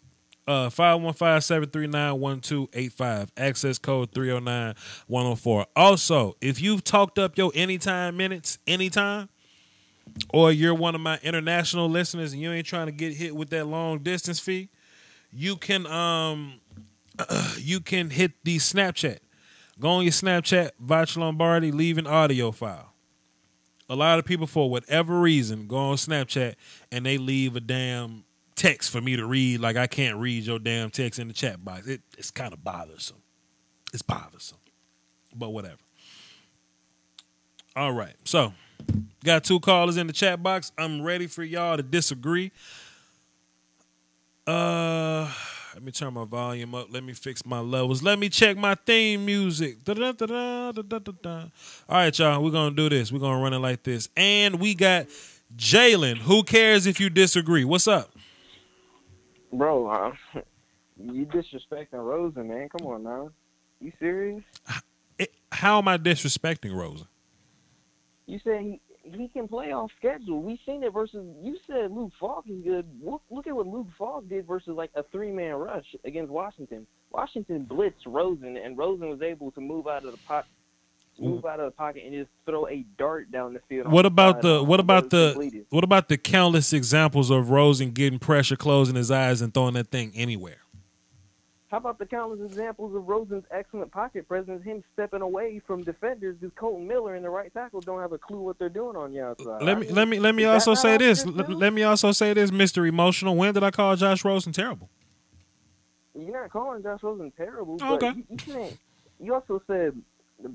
Speaker 1: 515-739-1285. Access code 309104. Also, if you've talked up your anytime minutes, anytime, or you're one of my international listeners and you ain't trying to get hit with that long distance fee, you can hit the Snapchat. Go on your Snapchat, Vach Lombardi, leave an audio file. A lot of people, for whatever reason, go on Snapchat and they leave a damn text for me to read. Like, I can't read your damn text in the chat box. It's kind of bothersome. It's bothersome. But whatever. All right. So, got 2 callers in the chat box. I'm ready for y'all to disagree. Let me turn my volume up. Let me fix my levels. Let me check my theme music. Da-da-da-da-da-da-da-da. All right, y'all. We're going to do this. We're going to run it like this. And we got Jalen. Who cares if you disagree? What's up?
Speaker 3: Bro, you disrespecting Rosen, man. Come on now. You serious?
Speaker 1: How am I disrespecting Rosen?
Speaker 3: You said he can play off schedule. We seen it versus, you said Luke Falk is good. Look at what Luke Falk did versus like a 3-man rush against Washington. Washington blitzed Rosen, and Rosen was able to move out of the pocket and just throw a dart down the field. What about
Speaker 1: the countless examples of Rosen getting pressure, closing his eyes, and throwing that thing anywhere?
Speaker 3: How about the countless examples of Rosen's excellent pocket presence, him stepping away from defenders because Colton Miller and the right tackle don't have a clue what they're doing on the outside?
Speaker 1: Let me also say this. Let me also say this, Mr. Emotional. When did I call Josh Rosen terrible?
Speaker 3: You're not calling Josh Rosen terrible.
Speaker 1: Oh,
Speaker 3: but
Speaker 1: okay.
Speaker 3: You also said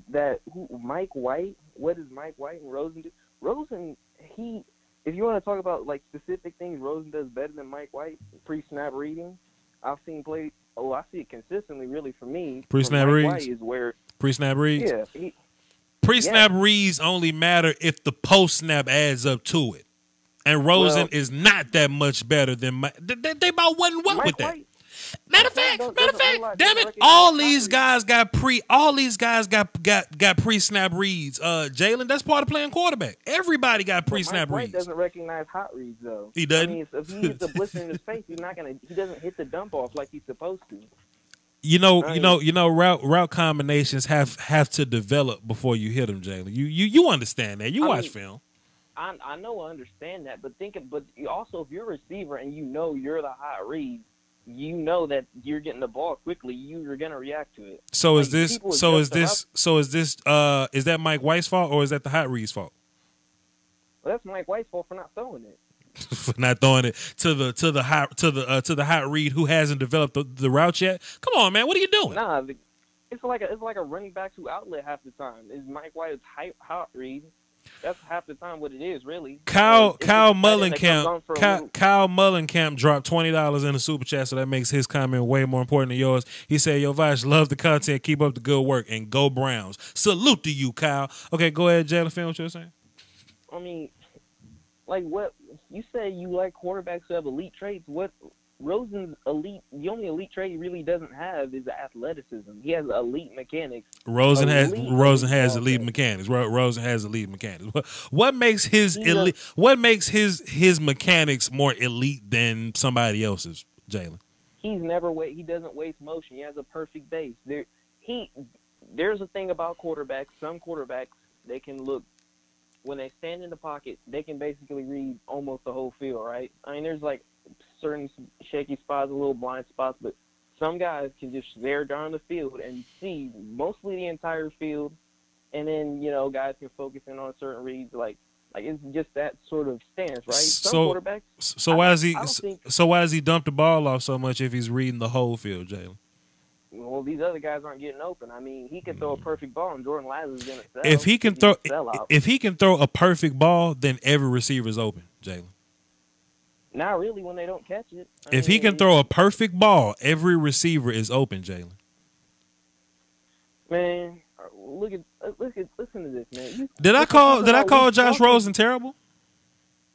Speaker 3: that Mike White. What does Mike White and Rosen do? Rosen, if you want to talk about like specific things Rosen does better than Mike White, pre-snap reading, I've seen play. Oh, I see it consistently, really, for me.
Speaker 1: Pre-snap reads?
Speaker 3: White is where,
Speaker 1: pre-snap reads?
Speaker 3: Yeah.
Speaker 1: Pre-snap reads only matter if the post-snap adds up to it. And Rosen is not that much better than Mike. They about wasn't what with that.
Speaker 3: White,
Speaker 1: Matter of fact, damn it, all these guys got pre-snap reads. Jalen, that's part of playing quarterback. Everybody got pre-snap
Speaker 3: Mike
Speaker 1: reads.
Speaker 3: White doesn't recognize hot reads though.
Speaker 1: He doesn't.
Speaker 3: I mean, if he hits a blitzer in his face, he doesn't hit the dump off like he's supposed to.
Speaker 1: Route combinations have to develop before you hit them, Jalen. You understand that. You watch film.
Speaker 3: I know, I understand that, but also if you're a receiver and you know you're the hot read, you know that you're getting the ball quickly, you're gonna react to it.
Speaker 1: So is that Mike White's fault or is that the hot read's fault?
Speaker 3: Well, that's Mike White's fault for not throwing it.
Speaker 1: For not throwing it to the hot read who hasn't developed the route yet. Come on, man, what are you doing?
Speaker 3: Nah, it's like a running back to outlet half the time. Is Mike White's hot read? That's half the time what it is, really.
Speaker 1: Kyle
Speaker 3: It's just a tight end that comes on
Speaker 1: Mullenkamp.
Speaker 3: for a
Speaker 1: Kyle
Speaker 3: loop.
Speaker 1: Mullenkamp dropped $20 in the super chat, so that makes his comment way more important than yours. He said, "Yo, Vash, love the content. Keep up the good work, and go Browns." Salute to you, Kyle. Okay, go ahead, Jalen. Finish what you're saying.
Speaker 3: I mean, like what you say, you like quarterbacks who have elite traits. What Rosen's elite, the only elite trait he really doesn't have is athleticism. He has elite mechanics.
Speaker 1: Rosen has
Speaker 3: Elite
Speaker 1: elite
Speaker 3: ball
Speaker 1: mechanics. Rosen has elite mechanics. What makes his
Speaker 3: He's a-
Speaker 1: elite? What makes his mechanics more elite than somebody else's, Jalen?
Speaker 3: He doesn't waste motion. He has a perfect base. There's a thing about quarterbacks. Some quarterbacks, they can look, when they stand in the pocket, they can basically read almost the whole field, right? I mean, there's like certain shaky spots, a little blind spots, but some guys can just stare down the field and see mostly the entire field, and then, guys can focus in on certain reads, like it's just that sort of stance, right? Some quarterbacks.
Speaker 1: So why does he dump the ball off so much if he's reading the whole field, Jalen?
Speaker 3: Well, these other guys aren't getting open. I mean, he can throw a perfect ball, and Jordan Laz is going to sell.
Speaker 1: If he can throw a perfect ball, then every receiver's open, Jalen.
Speaker 3: Not really when they don't catch it.
Speaker 1: If he can throw a perfect ball, every receiver is open, Jalen.
Speaker 3: Man, listen to this, man.
Speaker 1: Did I call Josh Rosen terrible?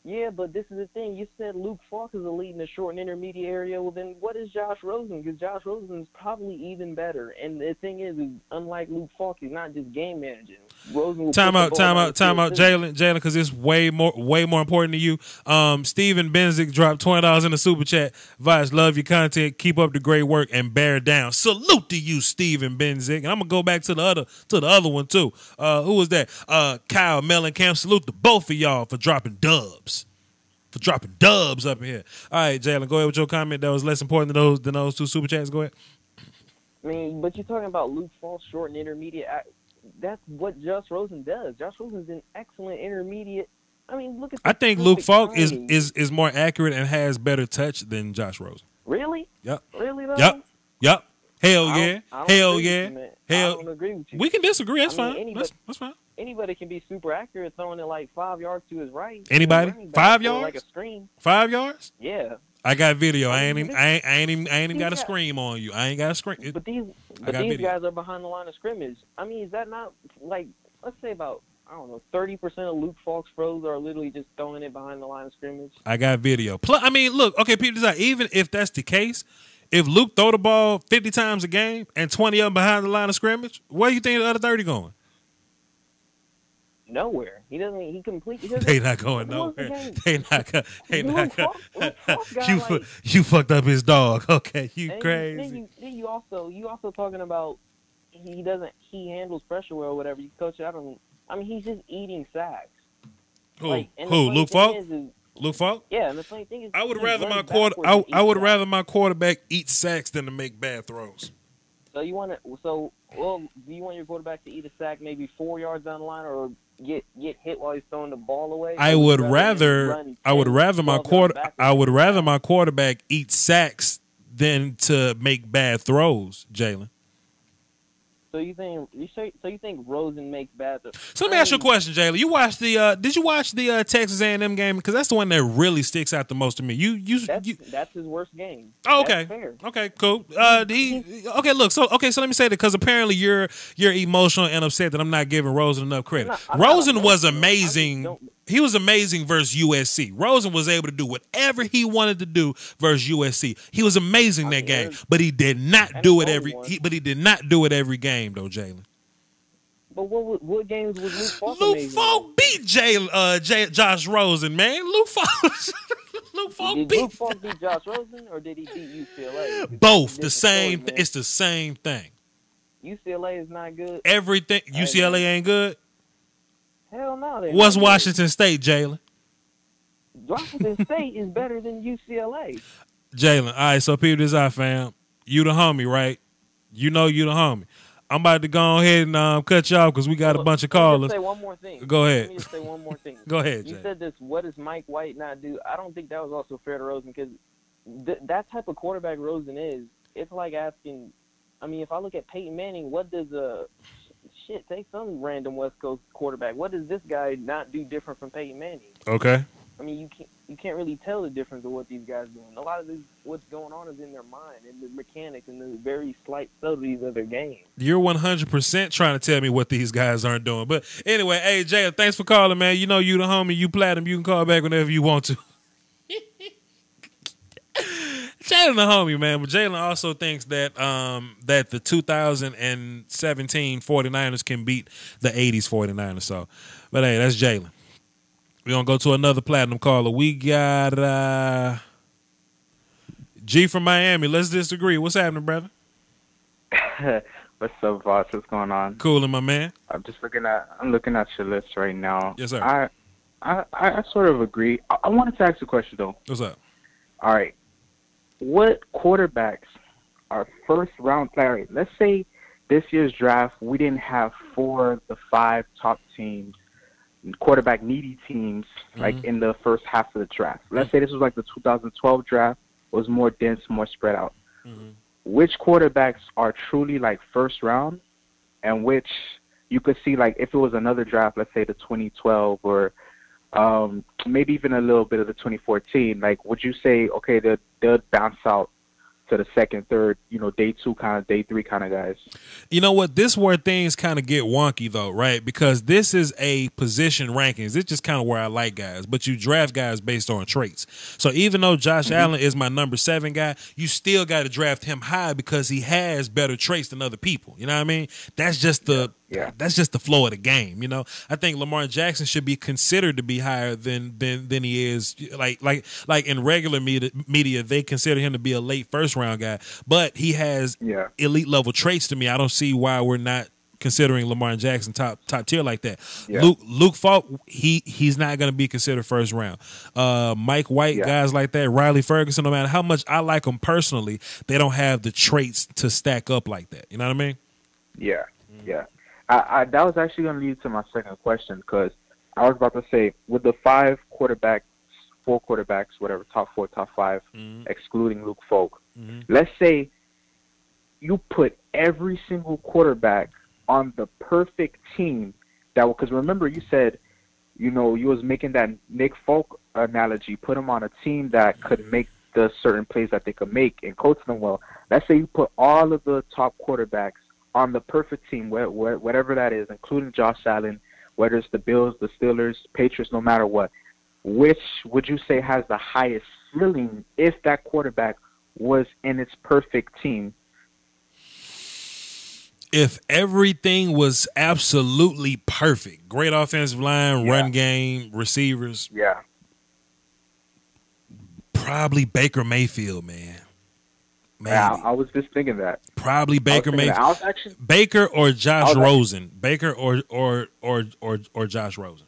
Speaker 3: Yeah, but this is the thing. You said Luke Falk is elite in the short and intermediate area. Well, then what is Josh Rosen? Because Josh Rosen is probably even better. And the thing is unlike Luke Falk, he's not just game managing. Rosen will
Speaker 1: time out, Jalen, because it's way more important to you. Steven Benzik dropped $20 in the super chat. Vice, love your content. Keep up the great work and bear down. Salute to you, Steven Benzik. And I'm gonna go back to the other one too. Who was that? Kyle Mellencamp. Salute to both of y'all for dropping dubs. Up in here. All right, Jalen, go ahead with your comment that was less important than those two super chats. Go ahead.
Speaker 3: I mean, but you're talking about Luke Falk, short and intermediate. That's what Josh Rosen does. Josh Rosen's an excellent intermediate. I mean, look at.
Speaker 1: I think Luke Falk is more accurate and has better touch than Josh Rosen.
Speaker 3: Really?
Speaker 1: Yep.
Speaker 3: Really though?
Speaker 1: Yep. Hell yeah.
Speaker 3: I don't agree with you.
Speaker 1: We can disagree. That's fine. That's fine.
Speaker 3: Anybody can be super accurate throwing it like 5 yards to his right.
Speaker 1: Anybody? 5 yards?
Speaker 3: Like a screen.
Speaker 1: 5 yards?
Speaker 3: Yeah.
Speaker 1: I got video. I ain't even got to scream on you. I ain't got to scream.
Speaker 3: But these guys are behind the line of scrimmage. I mean, is that not like, let's say about, I don't know, 30% of Luke Falk's throws are literally just throwing it behind the line of scrimmage?
Speaker 1: I got video. I mean, look, okay, people decide, even if that's the case, if Luke throw the ball 50 times a game and 20 of them behind the line of scrimmage, where do you think the other 30 going?
Speaker 3: Nowhere. He doesn't. He completely.
Speaker 1: They not going nowhere. They not. You fucked up his dog. Okay, you crazy.
Speaker 3: Then you also talking about he doesn't. He handles pressure well, or whatever. You coach. I mean, he's just eating sacks.
Speaker 1: Who? Luke Falk? Luke Falk?
Speaker 3: Yeah, and the funny thing is,
Speaker 1: I would rather my quarterback eat sacks than to make bad throws.
Speaker 3: So you want to? Do you want your quarterback to eat a sack maybe 4 yards down the line, or get hit while he's throwing the ball away?
Speaker 1: I would rather my quarterback eat sacks than to make bad throws, Jalen.
Speaker 3: So you think Rosen makes bad throws?
Speaker 1: So let me ask you a question, Jalen. Did you watch the Texas A&M game? Because that's the one that really sticks out the most to me.
Speaker 3: That's his worst game.
Speaker 1: Oh, okay.
Speaker 3: That's fair.
Speaker 1: Okay, cool. So let me say that because apparently you're emotional and upset that I'm not giving Rosen enough credit. Rosen was amazing. He was amazing versus USC. Rosen was able to do whatever he wanted to do versus USC. He was amazing that game, but he did not do it every. But he did not do it every game, though, Jalen.
Speaker 3: But what games was Luke Falk?
Speaker 1: Luke Falk beat Josh Rosen, man. Luke Falk.
Speaker 3: Did Luke Falk beat Josh Rosen, or did he beat UCLA?
Speaker 1: Both the same. It's the same thing.
Speaker 3: UCLA is not good.
Speaker 1: Everything. UCLA ain't good.
Speaker 3: Hell no.
Speaker 1: What's Washington State, Jalen?
Speaker 3: Washington State is better than UCLA.
Speaker 1: Jalen, all right, so people, this out, fam. You the homie, right? You know you the homie. I'm about to go ahead and cut you off because we got a bunch of callers.
Speaker 3: Let me just say one more thing.
Speaker 1: Go ahead.
Speaker 3: Let me just say one more thing.
Speaker 1: Go ahead,
Speaker 3: You
Speaker 1: Jay.
Speaker 3: said this, what does Mike White not do? I don't think that was also fair to Rosen because that type of quarterback Rosen is, it's like asking, I mean, if I look at Peyton Manning, what does shit, take some random West Coast quarterback. What does this guy not do different from Peyton Manning?
Speaker 1: Okay.
Speaker 3: I mean, you can't really tell the difference of what these guys are doing. A lot of what's going on is in their mind and the mechanics and the very slight subtleties of their game.
Speaker 1: You're 100% trying to tell me what these guys aren't doing. But anyway, hey, Jay, thanks for calling, man. You know you the homie, you platinum. You can call back whenever you want to. Jalen the homie, man. But Jalen also thinks that that the 2017 49ers can beat the 80s 49ers. So, but hey, that's Jalen. We're going to go to another platinum caller. We got G from Miami. Let's disagree. What's happening, brother?
Speaker 4: What's up, boss? What's going on?
Speaker 1: Coolin', my man.
Speaker 4: I'm looking at your list right now.
Speaker 1: Yes, sir.
Speaker 4: I sort of agree. I wanted to ask a question, though.
Speaker 1: What's up?
Speaker 4: All right. What quarterbacks are first-round players? Let's say this year's draft, we didn't have 4 of the 5 top teams, quarterback needy teams, like in the first half of the draft. Let's say this was like the 2012 draft. It was more dense, more spread out. Which quarterbacks are truly like first round, and which you could see like if it was another draft, let's say the 2012 or maybe even a little bit of the 2014, like would you say, okay, they'll bounce out to the second, third, day 2 kind of, day 3 kind of guys?
Speaker 1: You know what? This is where things kind of get wonky, though, right? Because this is a position rankings. It's just kind of where I like guys. But you draft guys based on traits. So even though Josh Allen is my number 7 guy, you still got to draft him high because he has better traits than other people. You know what I mean? That's just the that's just the flow of the game. I think Lamar Jackson should be considered to be higher than he is. Like in regular media, they consider him to be a late first round guy, but he has elite level traits to me. I don't see why we're not considering Lamar Jackson top tier like that. Luke Falk, he's not going to be considered first round. Mike White, guys like that, Riley Ferguson, no matter how much I like them personally, they don't have the traits to stack up like that. You know what I mean?
Speaker 4: Yeah. That was actually going to lead to my second question, because I was about to say, with the 4 quarterbacks, whatever, top 4, top 5, excluding Luke Falk, let's say you put every single quarterback on the perfect team because remember you said, you was making that Nick Folk analogy, put him on a team that could make the certain plays that they could make and coach them well. Let's say you put all of the top quarterbacks on the perfect team, whatever that is, including Josh Allen, whether it's the Bills, the Steelers, Patriots, no matter what. Which would you say has the highest ceiling if that quarterback was in its perfect team?
Speaker 1: If everything was absolutely perfect, great offensive line, run game, receivers, probably Baker Mayfield, man. Maybe.
Speaker 4: Yeah, I was just thinking that.
Speaker 1: Probably Baker Mayfield. Baker or Josh Rosen. Baker or Josh Rosen.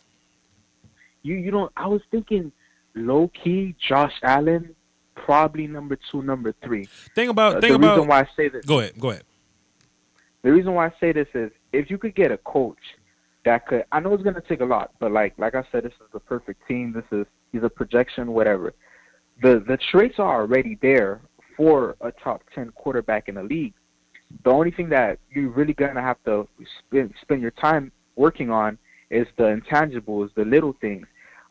Speaker 4: You don't. I was thinking low key Josh Allen, probably number 2, number 3.
Speaker 1: Think about
Speaker 4: the reason why I say this.
Speaker 1: Go ahead.
Speaker 4: The reason why I say this is if you could get a coach that could. I know it's gonna take a lot, but like I said, this is the perfect team. He's a projection, whatever. The traits are already there for a top 10 quarterback in the league. The only thing that you're really gonna have to spend your time working on is the intangibles, the little things.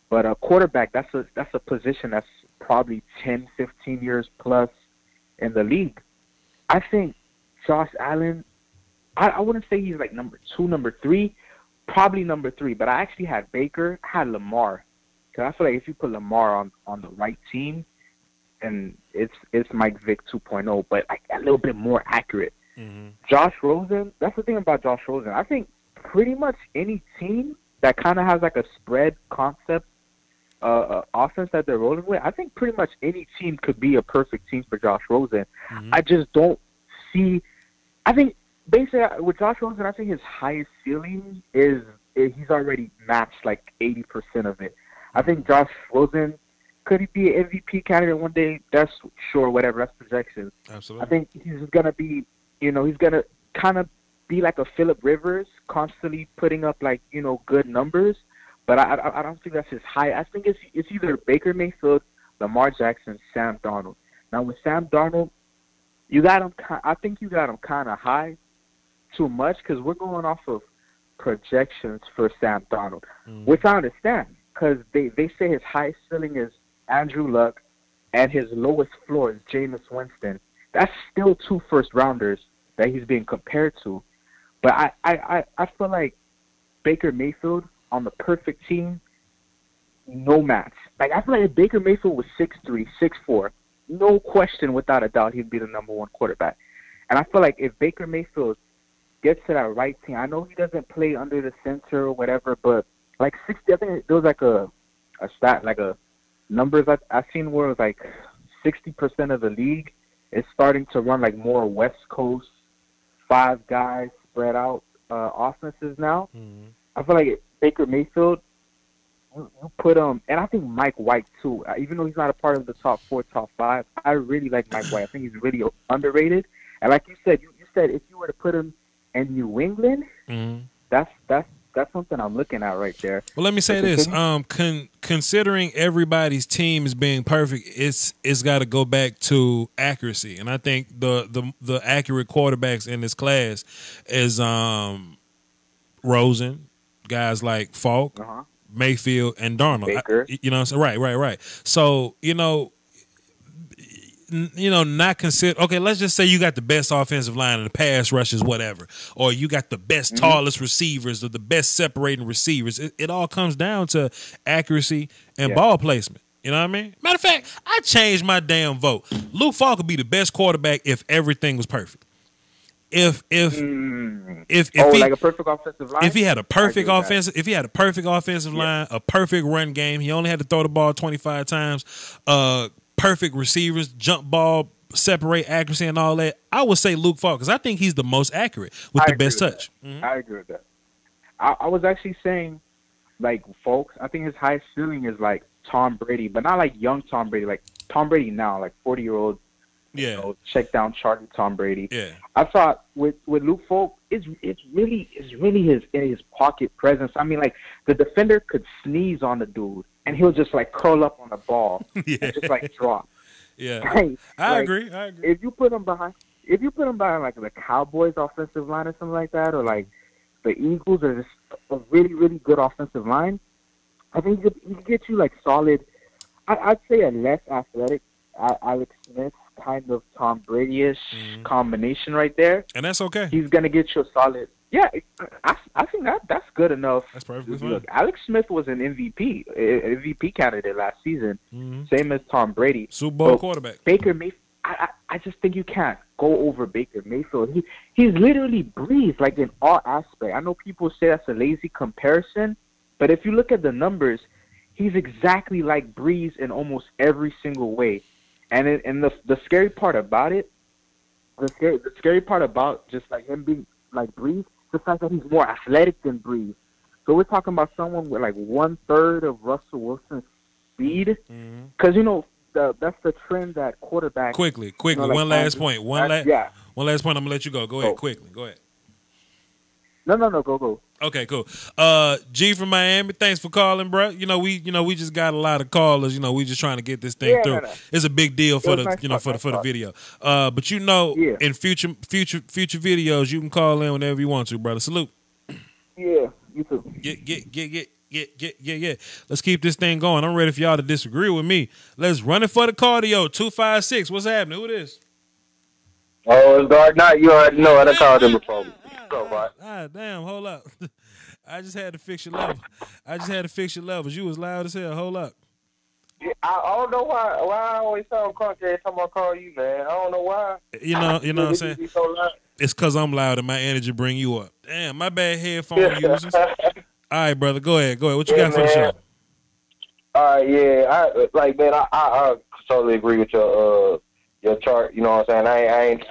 Speaker 4: But a quarterback, that's a position that's probably 10, 15 years plus in the league. I think Josh Allen, I wouldn't say he's like number 2, number 3, probably number 3. But I actually had Baker, I had Lamar. Because I feel like if you put Lamar on the right team, and it's Mike Vick 2.0, but like a little bit more accurate. Josh Rosen, that's the thing about Josh Rosen. I think pretty much any team that kind of has like a spread concept offense that they're rolling with, I think pretty much any team could be a perfect team for Josh Rosen. I just don't see – I think basically with Josh Rosen, I think his highest ceiling is he's already matched like 80% of it. I think Josh Rosen – could he be an MVP candidate one day? That's sure, whatever. That's projections.
Speaker 1: Absolutely.
Speaker 4: I think he's going to be, he's going to kind of be like a Phillip Rivers, constantly putting up like, good numbers. But I don't think that's his high. I think it's either Baker Mayfield, Lamar Jackson, Sam Darnold. Now with Sam Darnold, you got him. I think you got him kind of high, too much, because we're going off of projections for Sam Darnold, which I understand because they say his highest ceiling is Andrew Luck and his lowest floor is Jameis Winston. That's still 2 first-rounders that he's being compared to. But I feel like Baker Mayfield on the perfect team, no match. Like, I feel like if Baker Mayfield was 6'3", 6'4", no question, without a doubt, he'd be the number 1 quarterback. And I feel like if Baker Mayfield gets to that right team, I know he doesn't play under the center or whatever, but like 60, I think there was like a stat, like a numbers I've seen where it was like 60% of the league is starting to run like more West Coast, 5 guys spread out offenses now. I feel like Baker Mayfield, you put him, and I think Mike White too. Even though he's not a part of the top 4, top 5, I really like Mike White. I think he's really underrated. And like you said, you said if you were to put him in New England, that's something I'm looking at right there.
Speaker 1: Well, let me say this: considering everybody's team is being perfect, it's got to go back to accuracy, and I think the accurate quarterbacks in this class is Rosen, guys like Falk, Mayfield, and Darnold.
Speaker 4: Baker.
Speaker 1: Right. So not consider. Okay, let's just say you got the best offensive line and the pass rushes, whatever, or you got the best, tallest receivers or the best separating receivers. It all comes down to accuracy and ball placement. You know what I mean? Matter of fact, I changed my damn vote. Luke Falk would be the best quarterback if everything was perfect. If
Speaker 4: like a perfect offensive line.
Speaker 1: If he had a perfect offensive line, a perfect run game, he only had to throw the ball 25 times. Perfect receivers, jump ball, separate accuracy, and all that. I would say Luke Falk because I think he's the most accurate with the best touch.
Speaker 4: I agree with that. I was actually saying, like, folks, I think his highest ceiling is like Tom Brady, but not like young Tom Brady, like Tom Brady now, like 40-year-old. Check down Charlie Tom Brady. Yeah, I thought with Luke Falk, it's really his pocket presence. I mean, like the defender could sneeze on the dude and he'll just like curl up on the ball and just like drop.
Speaker 1: Yeah,
Speaker 4: like,
Speaker 1: I agree.
Speaker 4: If you put him behind like the Cowboys offensive line or something like that, or like the Eagles, or just a really really good offensive line, I think he could get you like solid. I'd say a less athletic Alex Smith kind of Tom Brady-ish combination right there,
Speaker 1: and that's okay.
Speaker 4: He's gonna get you a solid. Yeah, I think that's good enough.
Speaker 1: That's perfectly fine.
Speaker 4: Look, Alex Smith was an MVP candidate last season, same as Tom Brady,
Speaker 1: Super Bowl quarterback.
Speaker 4: Baker Mayfield, I just think you can't go over Baker Mayfield. He's literally Breeze, like in all aspects. I know people say that's a lazy comparison, but if you look at the numbers, he's exactly like Breeze in almost every single way. And the scary part about it, the scary part about just like him being like Breeze, the fact that he's more athletic than Breeze. So we're talking about someone with like 1/3 of Russell Wilson's speed, because that's the trend that quarterback.
Speaker 1: Quickly, like one last point. One last point. I'm gonna let you go. Go ahead, quickly. Go ahead.
Speaker 4: No, go.
Speaker 1: Okay, cool. G from Miami, thanks for calling, bro. We just got a lot of callers. We just trying to get this thing through. No. It's a big deal for the for the video. But in future videos, you can call in whenever you want to, brother. Salute.
Speaker 4: Yeah, you too.
Speaker 1: Yeah. Let's keep this thing going. I'm ready for y'all to disagree with me. Let's run it for the cardio. 256. What's happening? Who this?
Speaker 5: Oh, it's Dark Knight. You already know it. I called him before.
Speaker 1: Damn, hold up. I just had to fix your levels. You was loud as hell. Hold up.
Speaker 5: Yeah, I don't know why I always sound crunk every time I call you, man. I don't know why.
Speaker 1: You know what I'm saying?
Speaker 5: So loud.
Speaker 1: It's because I'm loud and my energy bring you up. Damn, my bad headphone users. All right, brother, go ahead. What you got for the show?
Speaker 5: I totally agree with your chart, you know what I'm saying? I ain't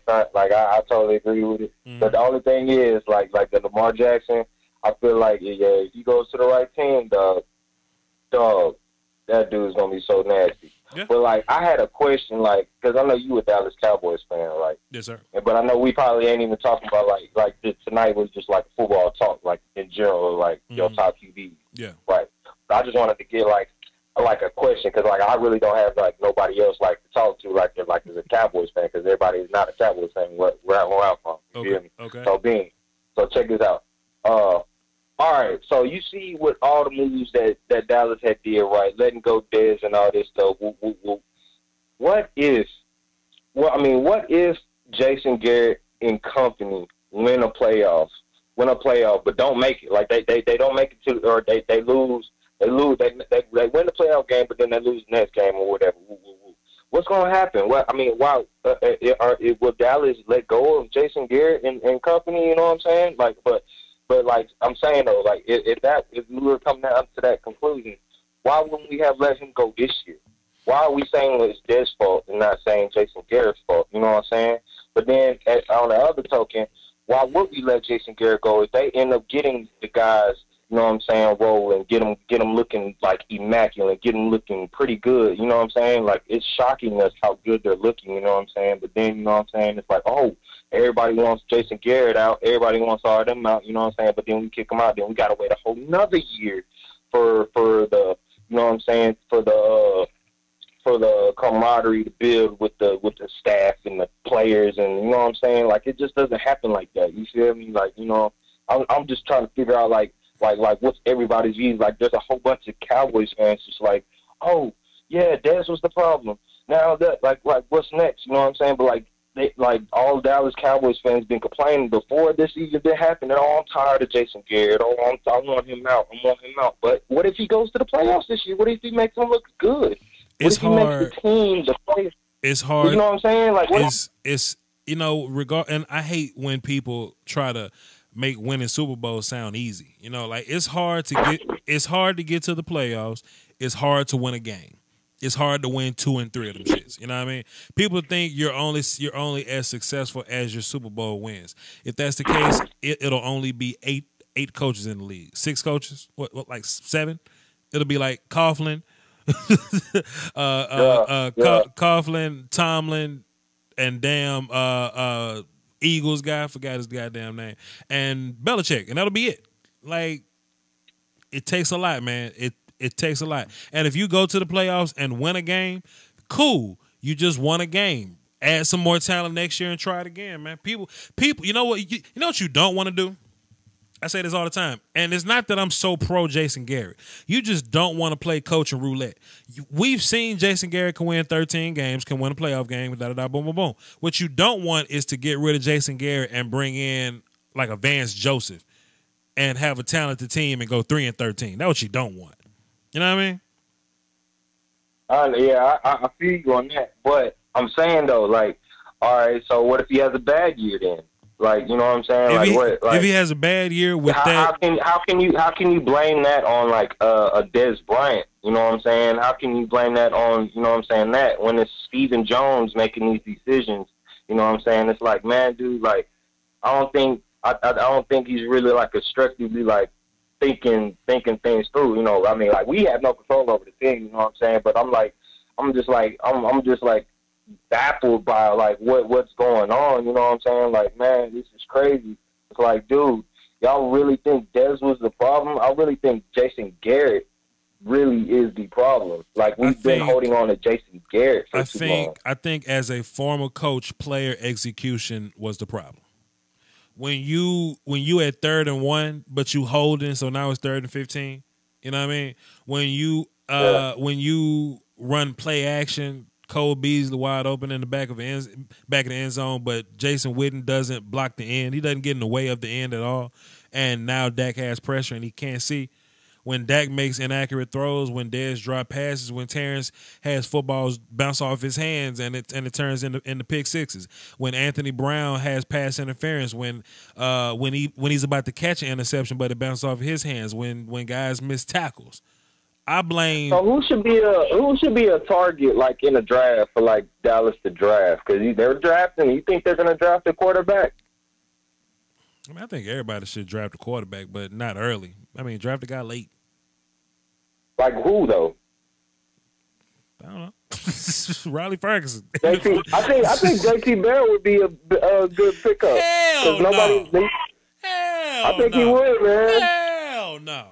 Speaker 5: like I totally agree with it. But the only thing is like the Lamar Jackson, I feel like if he goes to the right team, dog, that dude's gonna be so nasty. Yeah. But like I had a question, like, because I know you a Dallas Cowboys fan, right?
Speaker 1: Yes, sir.
Speaker 5: But I know we probably ain't even talking about like tonight was just like football talk, like in general, like your top QB.
Speaker 1: Yeah.
Speaker 5: Right. But I just wanted to get like a question, because like I really don't have like nobody else like to talk to like as a Cowboys fan, because everybody is not a Cowboys fan where I'm from. You feel me?
Speaker 1: Okay.
Speaker 5: So check this out. see what all the moves that Dallas had did right, letting go Dez and all this stuff. What if Jason Garrett and company win a playoff, but don't make it? Like they don't make it to, or they lose. They win the playoff game, but then they lose the next game or whatever. What's going to happen? Well, I mean, will Dallas let go of Jason Garrett and company? You know what I'm saying? Like, but like I'm saying though, like if we were coming out to that conclusion, why wouldn't we have let him go this year? Why are we saying it's Dez's fault and not saying Jason Garrett's fault? You know what I'm saying? But then on the other token, why would we let Jason Garrett go if they end up getting the guys? You know what I'm saying, roll and get them looking like immaculate, get them looking pretty good. You know what I'm saying? Like, it's shocking us how good they're looking. You know what I'm saying? But then, you know what I'm saying? It's like, oh, everybody wants Jason Garrett out, everybody wants all of them out. You know what I'm saying? But then we kick them out. Then we got to wait a whole another year for the, you know what I'm saying, for the camaraderie to build with the staff and the players, and you know what I'm saying? Like, it just doesn't happen like that. You feel me? Like, you know, I'm just trying to figure out like what's everybody's views. Like, there's a whole bunch of Cowboys fans just like, oh yeah, Dez was the problem. Now that like what's next? You know what I'm saying? But like all Dallas Cowboys fans been complaining before this even did happen. And I'm tired of Jason Garrett. I want him out. I want him out. But what if he goes to the playoffs this year? What if he makes them look good?
Speaker 1: It's
Speaker 5: what if he
Speaker 1: hard.
Speaker 5: makes the team, the players?
Speaker 1: It's hard.
Speaker 5: You know what I'm saying? Like,
Speaker 1: it's you know, and I hate when people try to make winning Super Bowl sound easy. You know, like it's hard to get to the playoffs. It's hard to win a game. It's hard to win 2 and 3 of them shits. You know what I mean? People think you're only as successful as your Super Bowl wins. If that's the case, it'll only be eight coaches in the league. 6 coaches? What like 7? It'll be like Coughlin, Coughlin, Tomlin, and damn Eagles guy, forgot his goddamn name, and Belichick, and that'll be it. Like, it takes a lot, man. It takes a lot. And if you go to the playoffs and win a game, cool. You just won a game. Add some more talent next year and try it again, man. People. You know what? You know what you don't want to do? I say this all the time, and it's not that I'm so pro Jason Garrett. You just don't want to play coach and roulette. We've seen Jason Garrett can win 13 games, can win a playoff game, boom, boom, boom. What you don't want is to get rid of Jason Garrett and bring in like a Vance Joseph and have a talented team and go 3-13. That's what you don't want. You know what I mean?
Speaker 5: Yeah, I feel you on that. But I'm saying, though, like, all right, so what if he has a bad year then? Like, you know what I'm saying?
Speaker 1: If he has a bad year with
Speaker 5: how can you blame that on like a Dez Bryant? You know what I'm saying? How can you blame that on, you know what I'm saying, that when it's Stephen Jones making these decisions? You know what I'm saying? It's like, man, dude, like I don't think he's really like a strictly like thinking things through. You know, I mean, like we have no control over the team. You know what I'm saying? But I'm just baffled by like what's going on. You know what I'm saying? Like, man, this is crazy. It's like, dude, y'all really think Dez was the problem? I really think Jason Garrett really is the problem. Like, we've been holding on to Jason Garrett for too long.
Speaker 1: I think as a former coach, player execution was the problem. When you at 3rd and 1, but you holding, so now it's 3rd and 15. You know what I mean? When you run play action, Cole Beasley wide open in the back of the end zone, but Jason Witten doesn't block the end. He doesn't get in the way of the end at all. And now Dak has pressure and he can't see. When Dak makes inaccurate throws, when Dez drop passes, when Terrence has footballs bounce off his hands and it turns into pick sixes. When Anthony Brown has pass interference, when he's about to catch an interception but it bounces off his hands, when guys miss tackles. I blame.
Speaker 5: So who should be a target like in a draft for like Dallas to draft? Because they're drafting. You think they're going to draft a quarterback?
Speaker 1: I mean, I think everybody should draft a quarterback, but not early. I mean, draft a guy late.
Speaker 5: Like who though?
Speaker 1: I don't know. Riley Ferguson.
Speaker 5: I think JT Barrett would be a good pickup.
Speaker 1: Hell no.
Speaker 5: I think he would, man.
Speaker 1: Hell no.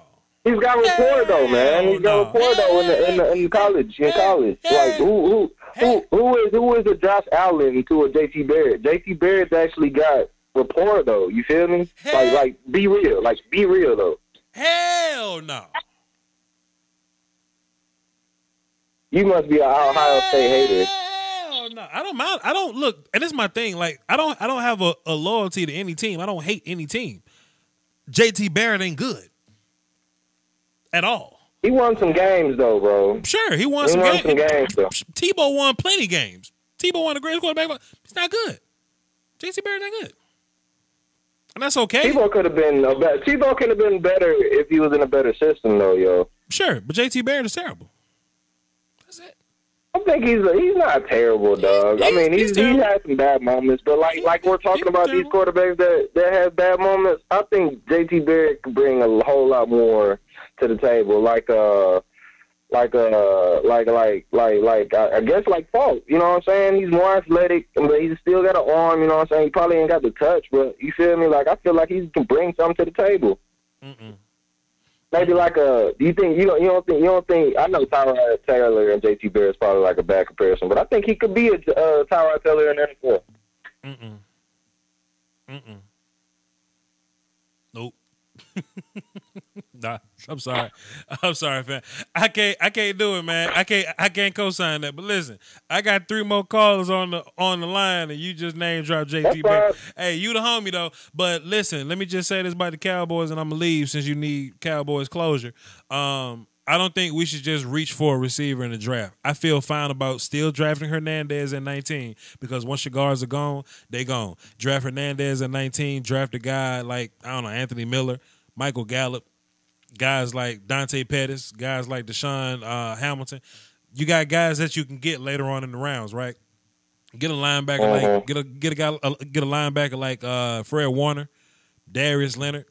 Speaker 5: He's got rapport though, man. He's got rapport though in college. Like who is a Josh Allen to a JT Barrett? JT Barrett's actually got rapport though. You feel me? Like be real. Like be real though.
Speaker 1: Hell no.
Speaker 5: You must be an Ohio State hater.
Speaker 1: Hell no. I don't mind. I don't look, and this is my thing. Like I don't have a loyalty to any team. I don't hate any team. JT Barrett ain't good at all.
Speaker 5: He won some games though, bro.
Speaker 1: Sure, he won some games though. Tebow won plenty games. Tebow won the greatest quarterback. He's not good. JT Barrett not good. And that's okay.
Speaker 5: Tebow could have been better if he was in a better system, though, yo.
Speaker 1: Sure, but JT Barrett is terrible. That's it.
Speaker 5: I think he's not terrible, dog. He's had some bad moments, but like we're talking about these quarterbacks that have bad moments. I think JT Barrett could bring a whole lot more to the table, I guess like Falk, you know what I'm saying? He's more athletic, but he's still got an arm, you know what I'm saying? He probably ain't got the touch, but you feel me? Like I feel like he can bring something to the table. Maybe like you don't think I know Tyrod Taylor and JT Barrett is probably like a bad comparison, but I think he could be a Tyrod Taylor in the NFL.
Speaker 1: Nope. Nah, I'm sorry, fam. I can't do it, man. I can't co-sign that. But listen, I got 3 more callers on the line, and you just name drop JT Barrett. Hey, you the homie though. But listen, let me just say this about the Cowboys, and I'm gonna leave since you need Cowboys closure. I don't think we should just reach for a receiver in the draft. I feel fine about still drafting Hernandez at 19 because once your guards are gone, they gone. Draft Hernandez at 19. Draft a guy like Anthony Miller, Michael Gallup. Guys like Dante Pettis, guys like Deshaun Hamilton. You got guys that you can get later on in the rounds, right? Get a linebacker like get a linebacker like Fred Warner, Darius Leonard.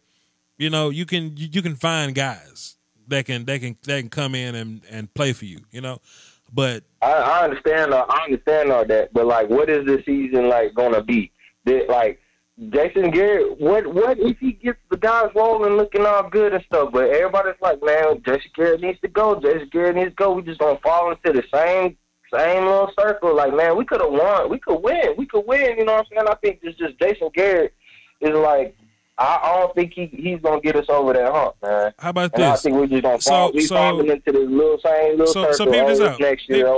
Speaker 1: You know, you can find guys that can come in and play for you. You know, but
Speaker 5: I understand all that. But like, what is this season like gonna be? Like Jason Garrett, what if he gets the guys rolling, looking all good and stuff? But everybody's like, man, Jason Garrett needs to go. Jason Garrett needs to go. We just gonna fall into the same little circle. Like, man, we could have won. We could win. You know what I'm saying? I think it's just Jason Garrett is like, I don't think he's gonna get us over that hump, man.
Speaker 1: How about
Speaker 5: and
Speaker 1: this?
Speaker 5: I think we're just gonna fall. We falling into this same little circle.
Speaker 1: So peep this out.
Speaker 5: Next year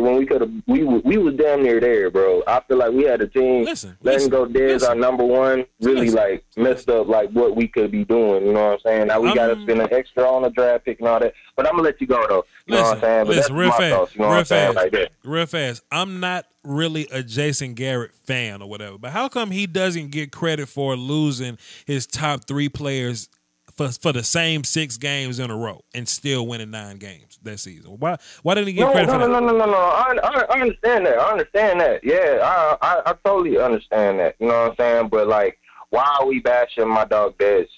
Speaker 5: when we could have, we was damn near there, bro. I feel like we had a team. Letting go Dez, our number one, really like messed up like what we could be doing. You know what I'm saying? Now we gotta spend an extra on a draft pick and all that. But I'm gonna let you go though. You know what I'm saying? But that's
Speaker 1: real
Speaker 5: my
Speaker 1: fast.
Speaker 5: thoughts. You know what I'm saying? Like that.
Speaker 1: Real fast. I'm not really a Jason Garrett fan or whatever, but how come he doesn't get credit for losing his top 3 players for the same 6 games in a row and still winning 9 games that season? Why didn't he get credit for that?
Speaker 5: No. I understand that. Yeah, I totally understand that. You know what I'm saying? But like, why are we bashing my dog Dez?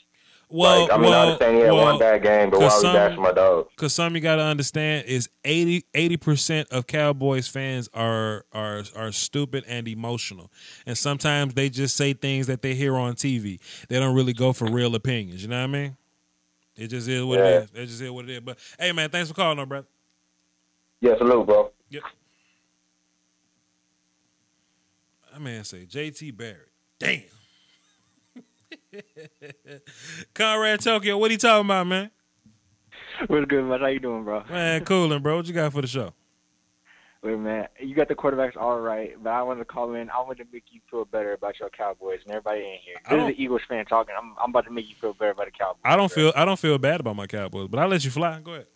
Speaker 1: Well,
Speaker 5: I understand he had one bad game, but why are we bashing my dog?
Speaker 1: Because something you got to understand is 80% of Cowboys fans are stupid and emotional, and sometimes they just say things that they hear on TV. They don't really go for real opinions. You know what I mean? It just is what it is. It just is what it is. But hey, man, thanks for calling, though, brother.
Speaker 5: Yeah, salute, bro.
Speaker 1: Yep. That man say JT Barrett. Damn. Conrad Tokyo, what are you talking about, man?
Speaker 6: What's good, man? How you doing, bro?
Speaker 1: Man, coolin', bro. What you got for the show?
Speaker 6: Wait, man, you got the quarterbacks all right, but I wanted to call in. I wanted to make you feel better about your Cowboys and everybody in here. This is the Eagles fan talking. I'm about to make you feel better about the Cowboys.
Speaker 1: I don't feel bad about my Cowboys, but I'll let you fly. Go ahead.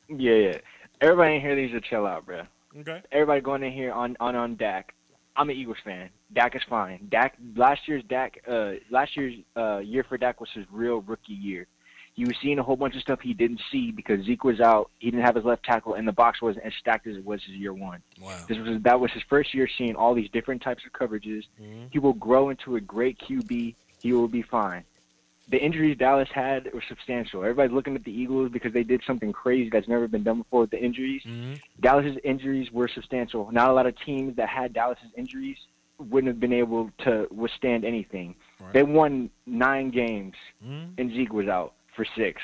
Speaker 6: Yeah. Everybody in here needs to chill out, bro.
Speaker 1: Okay.
Speaker 6: Everybody going in here on Dak. I'm an Eagles fan. Dak is fine. Last year's year for Dak was his real rookie year. He was seeing a whole bunch of stuff he didn't see because Zeke was out. He didn't have his left tackle, and the box wasn't as stacked as it was his year one.
Speaker 1: Wow.
Speaker 6: That was his first year seeing all these different types of coverages. Mm-hmm. He will grow into a great QB. He will be fine. The injuries Dallas had were substantial. Everybody's looking at the Eagles because they did something crazy that's never been done before with the injuries. Mm-hmm. Dallas's injuries were substantial. Not a lot of teams that had Dallas's injuries wouldn't have been able to withstand anything. Right. They won 9 games, and Zeke was out for 6.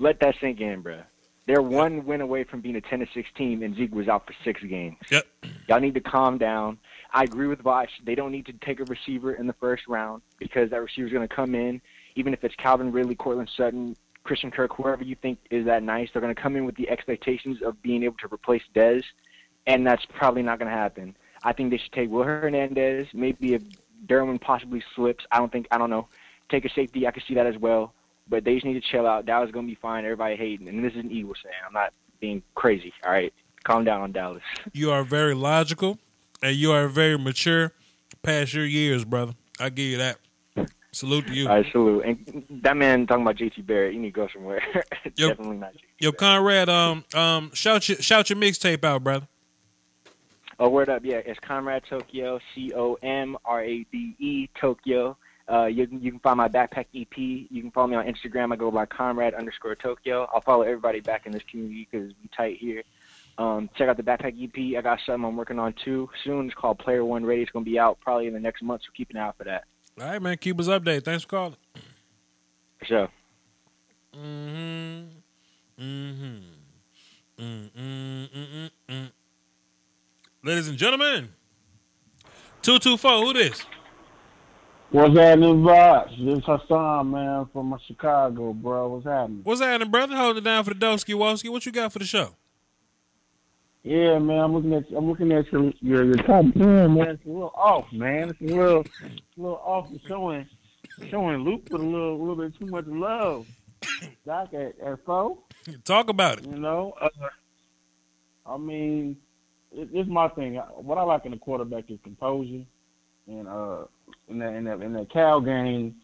Speaker 6: Let that sink in, bro. They're one win away from being a 10-6 team, and Zeke was out for 6 games.
Speaker 1: Yep.
Speaker 6: Y'all need to calm down. I agree with Vosh. They don't need to take a receiver in the first round because that receiver's going to come in even if it's Calvin Ridley, Cortland Sutton, Christian Kirk, whoever you think is that nice, they're going to come in with the expectations of being able to replace Dez, and that's probably not going to happen. I think they should take Will Hernandez. Maybe if Derwin possibly slips, I don't know. Take a safety. I could see that as well. But they just need to chill out. Dallas is going to be fine. Everybody hating. And this is an Eagles fan. I'm not being crazy. All right? Calm down on Dallas.
Speaker 1: You are very logical, and you are very mature past your years, brother. I give you that. Salute to you.
Speaker 6: All right, salute. And that man talking about JT Barrett, you need to go somewhere. Definitely not JT
Speaker 1: Yo,
Speaker 6: Barrett.
Speaker 1: Conrad, shout your mixtape out, brother.
Speaker 6: Oh, word up. Yeah, it's Conrad Tokyo, COMRADE Tokyo. You can find my Backpack EP. You can follow me on Instagram. I go by Conrad_Tokyo. I'll follow everybody back in this community because we tight here. Check out the Backpack EP. I got something I'm working on too soon. It's called Player One Ready. It's going to be out probably in the next month, so keep an eye out for that.
Speaker 1: All right, man. Keep us updated. Thanks for calling.
Speaker 6: For sure.
Speaker 1: Ladies and gentlemen, 224, who this?
Speaker 7: What's happening, Vox? This is Hassan, man, from Chicago, bro. What's happening?
Speaker 1: What's happening, brother? Holding it down for the Doski Woski. What you got for the show?
Speaker 7: Yeah, man, I'm looking at your top 10, man. It's a little off, man. It's a little off for showing Luke with a little bit too much love. Doc at 4.
Speaker 1: Talk about it.
Speaker 7: You know, I mean, it's my thing. What I like in a quarterback is composure, and in that Cal game,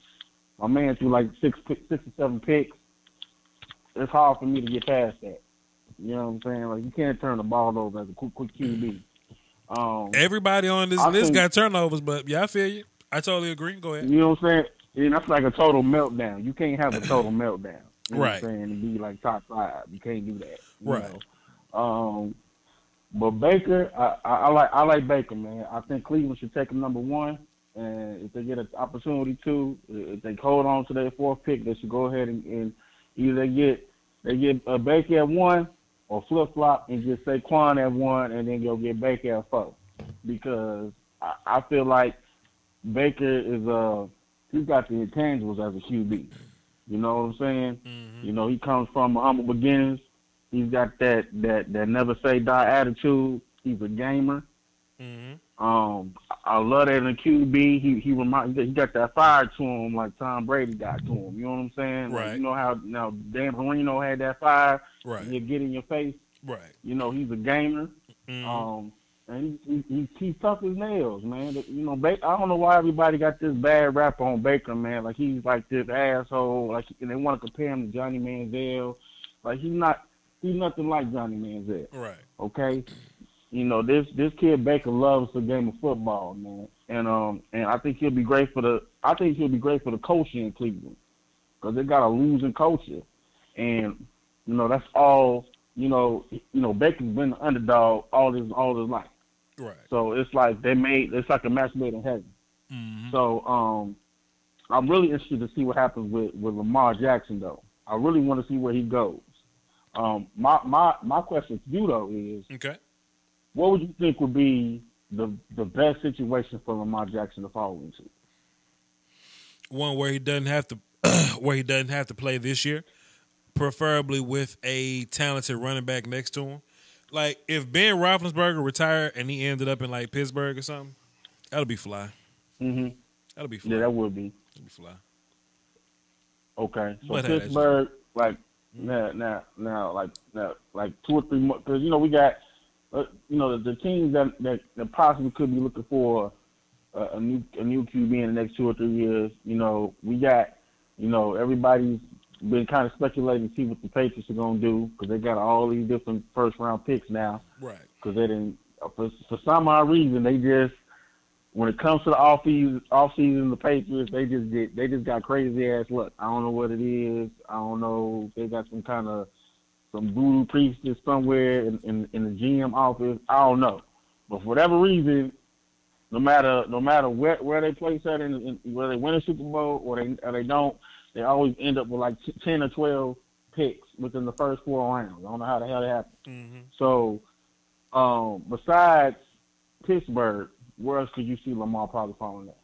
Speaker 7: my man threw like six or seven picks. It's hard for me to get past that. You know what I'm saying? Like, you can't turn the ball over as a quick QB.
Speaker 1: Everybody on this list got turnovers, but yeah, I feel you. I totally agree. Go ahead.
Speaker 7: You know what I'm saying? And that's like a total meltdown. You can't have a total meltdown. You know
Speaker 1: right.
Speaker 7: what I'm saying? And be like top 5. You can't do that.
Speaker 1: Right.
Speaker 7: Know? But Baker, I like Baker, man. I think Cleveland should take him number 1. And if they get an opportunity to, if they hold on to their 4th pick, they should go ahead and either they get Baker at 1 or flip-flop and get Saquon at 1 and then go get Baker at 4. Because I feel like Baker is he's got the intangibles as a QB. You know what I'm saying? Mm-hmm. You know, he comes from humble beginnings. He's got that never say die attitude. He's a gamer. Mm-hmm. I love that in a QB. He got that fire to him like Tom Brady got to him. You know what I'm saying?
Speaker 1: Right.
Speaker 7: Like, you know how now Dan Marino had that fire.
Speaker 1: Right.
Speaker 7: He'll get in your face.
Speaker 1: Right.
Speaker 7: You know, he's a gamer.
Speaker 1: Mm-hmm.
Speaker 7: And he's tough as nails, man. You know, I don't know why everybody got this bad rap on Baker, man. Like, he's like this asshole. Like, and they want to compare him to Johnny Manziel. Like, he's nothing like Johnny Manziel.
Speaker 1: Right.
Speaker 7: Okay. You know, this kid Baker loves the game of football, man. And I think he'll be great for the coaching in Cleveland, because they got a losing culture, and you know that's all. You know Baker's been the underdog all his life.
Speaker 1: Right.
Speaker 7: So it's like it's like a match made in heaven.
Speaker 1: Mm-hmm.
Speaker 7: So I'm really interested to see what happens with Lamar Jackson, though. I really want to see where he goes. My question to you, though, is
Speaker 1: okay.
Speaker 7: What would you think would be the best situation for Lamar Jackson to fall into?
Speaker 1: One where he doesn't have to play this year, preferably with a talented running back next to him. Like, if Ben Roethlisberger retired and he ended up in like Pittsburgh or something, that'll be fly.
Speaker 7: Mm-hmm.
Speaker 1: That'll be fly.
Speaker 7: Yeah, that would be.
Speaker 1: That'll be fly.
Speaker 7: Okay, so
Speaker 1: But
Speaker 7: Pittsburgh, like now, like 2 or 3 months, because we got. The teams that possibly could be looking for a new QB in the next 2 or 3 years. We got, everybody's been kind of speculating to see what the Patriots are gonna do, because they got all these different first round picks now.
Speaker 1: Right.
Speaker 7: Because they didn't, for some odd reason, they just, when it comes to the off season, the Patriots they just got crazy ass luck. I don't know what it is. I don't know if they got some voodoo priestess somewhere in the GM office. I don't know, but for whatever reason, no matter where they place at in whether they win a Super Bowl or they don't, they always end up with like 10 or 12 picks within the first 4 rounds. I don't know how the hell that happened.
Speaker 1: Mm-hmm.
Speaker 7: So, besides Pittsburgh, where else could you see Lamar probably falling at?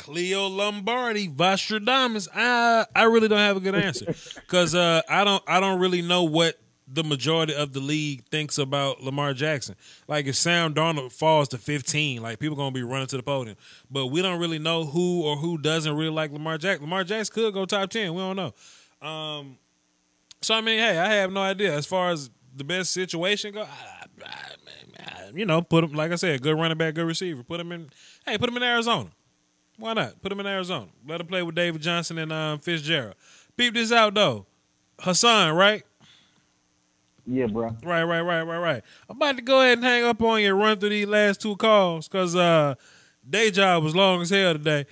Speaker 1: Cleo Lombardi, Vostradamus. I really don't have a good answer because I don't really know what the majority of the league thinks about Lamar Jackson. Like if Sam Darnold falls to 15, like people gonna be running to the podium. But we don't really know who doesn't really like Lamar Jackson. Lamar Jackson could go top 10. We don't know. So I mean, hey, I have no idea as far as the best situation go. Put him, like I said, good running back, good receiver. Put him in Arizona. Why not? Put him in Arizona. Let him play with David Johnson and Fitzgerald. Peep this out though, Hassan, right?
Speaker 7: Yeah, bro.
Speaker 1: Right. I'm about to go ahead and hang up on you and run through these last two calls because day job was long as hell today.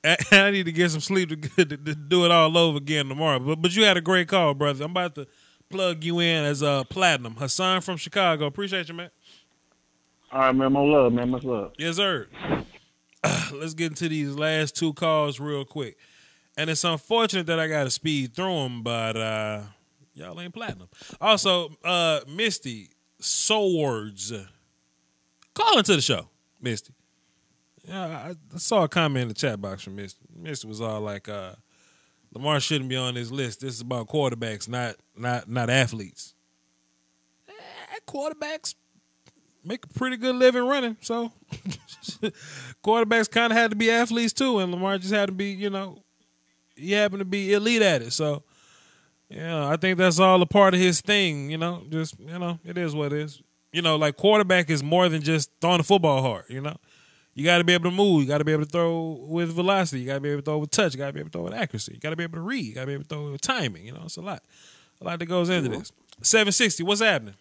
Speaker 1: And I need to get some sleep to do it all over again tomorrow. But you had a great call, brother. I'm about to plug you in as Platinum. Hassan from Chicago. Appreciate you, man.
Speaker 7: All right, man. Much love, man. Much love.
Speaker 1: Yes, sir. Let's get into these last two calls real quick. And it's unfortunate that I got to speed through them, but y'all ain't platinum. Also, Misty Swords. Call into the show, Misty. Yeah, I saw a comment in the chat box from Misty. Misty was all like, Lamar shouldn't be on this list. This is about quarterbacks, not athletes. Quarterbacks make a pretty good living running, so quarterbacks kind of had to be athletes too, and Lamar just had to be, he happened to be elite at it. So, I think that's all a part of his thing, just, it is what it is. Like quarterback is more than just throwing the football hard, You got to be able to move. You got to be able to throw with velocity. You got to be able to throw with touch. You got to be able to throw with accuracy. You got to be able to read. You got to be able to throw with timing. It's a lot that goes into this. 760, what's happening?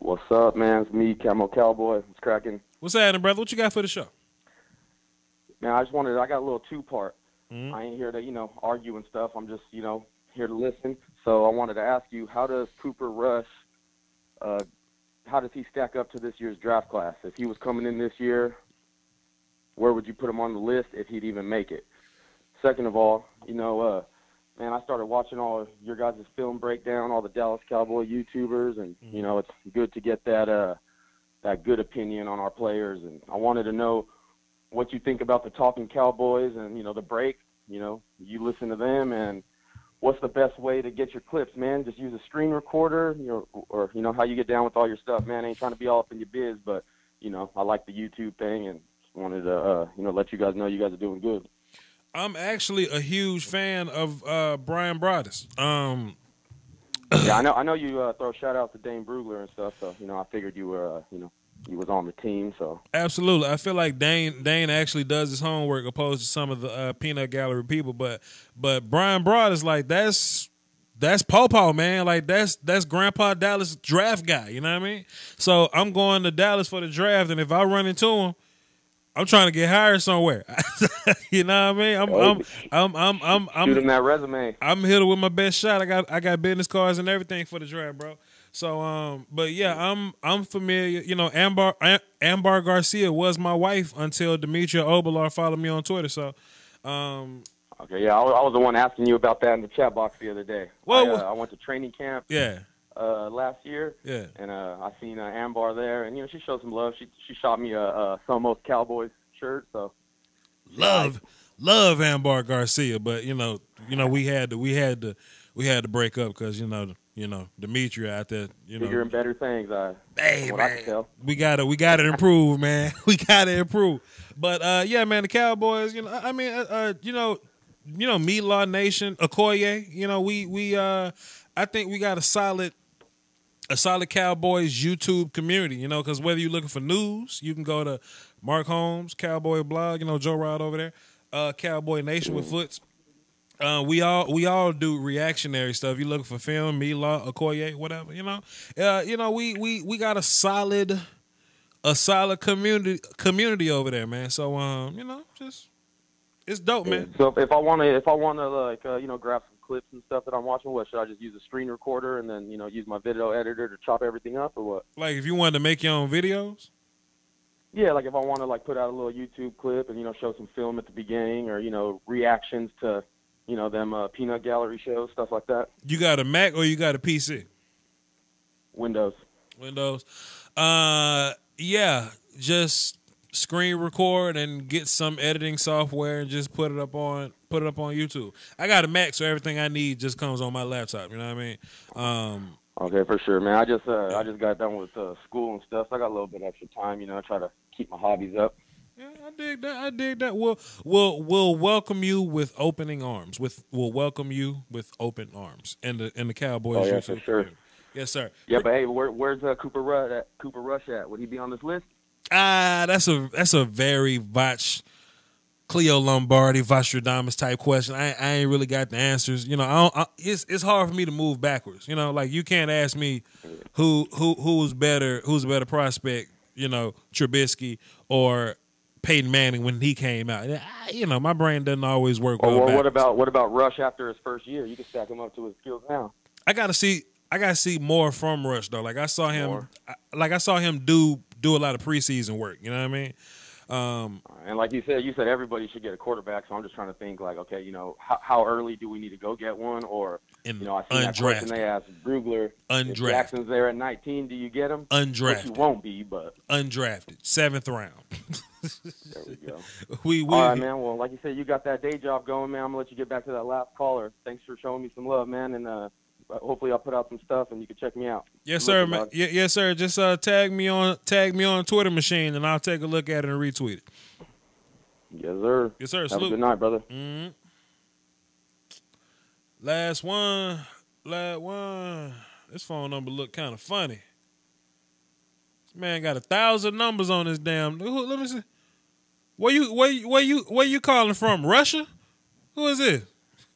Speaker 8: What's up, man? It's me, Camo Cowboy. It's cracking.
Speaker 1: What's happening, brother? What you got for the show?
Speaker 8: Man, I got a little two-part. I ain't here to, argue and stuff. I'm just, here to listen. So I wanted to ask you, how does Cooper Rush, how does he stack up to this year's draft class? If he was coming in this year, where would you put him on the list if he'd even make it? Second of all, man, I started watching all your guys' film breakdown, all the Dallas Cowboy YouTubers, and, it's good to get that good opinion on our players. And I wanted to know what you think about the Talking Cowboys and, the break. You listen to them, and what's the best way to get your clips, man? Just use a screen recorder, or how you get down with all your stuff, man. I ain't trying to be all up in your biz, but, I like the YouTube thing and just wanted to, let you guys know you guys are doing good.
Speaker 1: I'm actually a huge fan of Brian Broaddus.
Speaker 8: Yeah, I know you throw shout out to Dane Brugler and stuff, so I figured you were you was on the team. So
Speaker 1: absolutely, I feel like Dane actually does his homework opposed to some of the peanut gallery people. But Brian Broaddus, like that's Paw, man. Like that's Grandpa Dallas draft guy. You know what I mean? So I'm going to Dallas for the draft, and if I run into him, I'm trying to get hired somewhere. You know what I mean? I'm
Speaker 8: shooting that resume.
Speaker 1: I'm hitting with my best shot. I got business cards and everything for the draft, bro. So but yeah, I'm familiar. Ambar Garcia was my wife until Demetria Obelar followed me on Twitter. So
Speaker 8: okay, yeah, I was the one asking you about that in the chat box the other day.
Speaker 1: Well,
Speaker 8: I went to training camp.
Speaker 1: Yeah.
Speaker 8: Last year,
Speaker 1: yeah,
Speaker 8: and I seen Ambar there, and she showed some love. She shot me a Somos Cowboys shirt. So
Speaker 1: love Ambar Garcia, but we had to break up because Demetria out there,
Speaker 8: bigger and better things.
Speaker 1: Hey
Speaker 8: what
Speaker 1: man,
Speaker 8: I can tell.
Speaker 1: we gotta improve, man. We gotta improve. But yeah, man, the Cowboys. Meatlaw Nation, Okoye. I think we got a solid Cowboys YouTube community, because whether you're looking for news, you can go to Mark Holmes, Cowboy Blog, Joe Rod over there, Cowboy Nation with Foots. We all do reactionary stuff. You looking for film, Meatlaw, Okoye, whatever, we got a solid community over there, man. So just it's dope, man.
Speaker 8: So if I wanna grab some clips and stuff that I'm watching, what should I just use a screen recorder and then use my video editor to chop everything up, or what?
Speaker 1: Like if you wanted to make your own videos?
Speaker 8: Yeah, like if I want to put out a little YouTube clip and show some film at the beginning, or reactions to them peanut gallery shows, stuff like that.
Speaker 1: You got a Mac or you got a PC?
Speaker 8: Windows.
Speaker 1: Yeah, just screen record and get some editing software and just put it up on YouTube. I got a Mac, so everything I need just comes on my laptop. You know what I mean?
Speaker 8: Okay, for sure, man. I just got done with school and stuff, so I got a little bit extra time. I try to keep my hobbies up.
Speaker 1: Yeah, I dig that. We'll welcome you with opening arms. We'll welcome you with open arms. And the Cowboys.
Speaker 8: Oh yeah, for sure.
Speaker 1: Yes, sir.
Speaker 8: Yeah, but hey, where's Cooper Rush at? Would he be on this list?
Speaker 1: That's a very Cleo Lombardi, Vostradamus type question. I ain't really got the answers. It's hard for me to move backwards. Like you can't ask me who's better prospect. Trubisky or Peyton Manning when he came out. My brain doesn't always work well.
Speaker 8: What about Rush after his first year? You can stack him up to his skills now.
Speaker 1: I gotta see more from Rush though. Like I saw him do a lot of preseason work. You know what I mean?
Speaker 8: And like you said everybody should get a quarterback. So I'm just trying to think like, okay, how early do we need to go get one? Or I see that question they asked Brugler. If Jackson's there at 19, do you get him?
Speaker 1: Undrafted.
Speaker 8: Which you won't be, but
Speaker 1: undrafted, 7th round.
Speaker 8: There we go.
Speaker 1: All
Speaker 8: right, man. Well, like you said, you got that day job going, man. I'm gonna let you get back to that last caller. Thanks for showing me some love, man, and hopefully I'll put out some stuff and you can check me out.
Speaker 1: Yes, sir, man. Yes, sir. Just tag me on Twitter machine, and I'll take a look at it and retweet it.
Speaker 8: Yes, sir.
Speaker 1: Yes, sir.
Speaker 8: Have
Speaker 1: Salute.
Speaker 8: a good night, brother.
Speaker 1: Mm-hmm. Last one. This phone number look kind of funny. This man got 1,000 numbers on his damn. Let me see. Where you calling from? Russia? Who is it?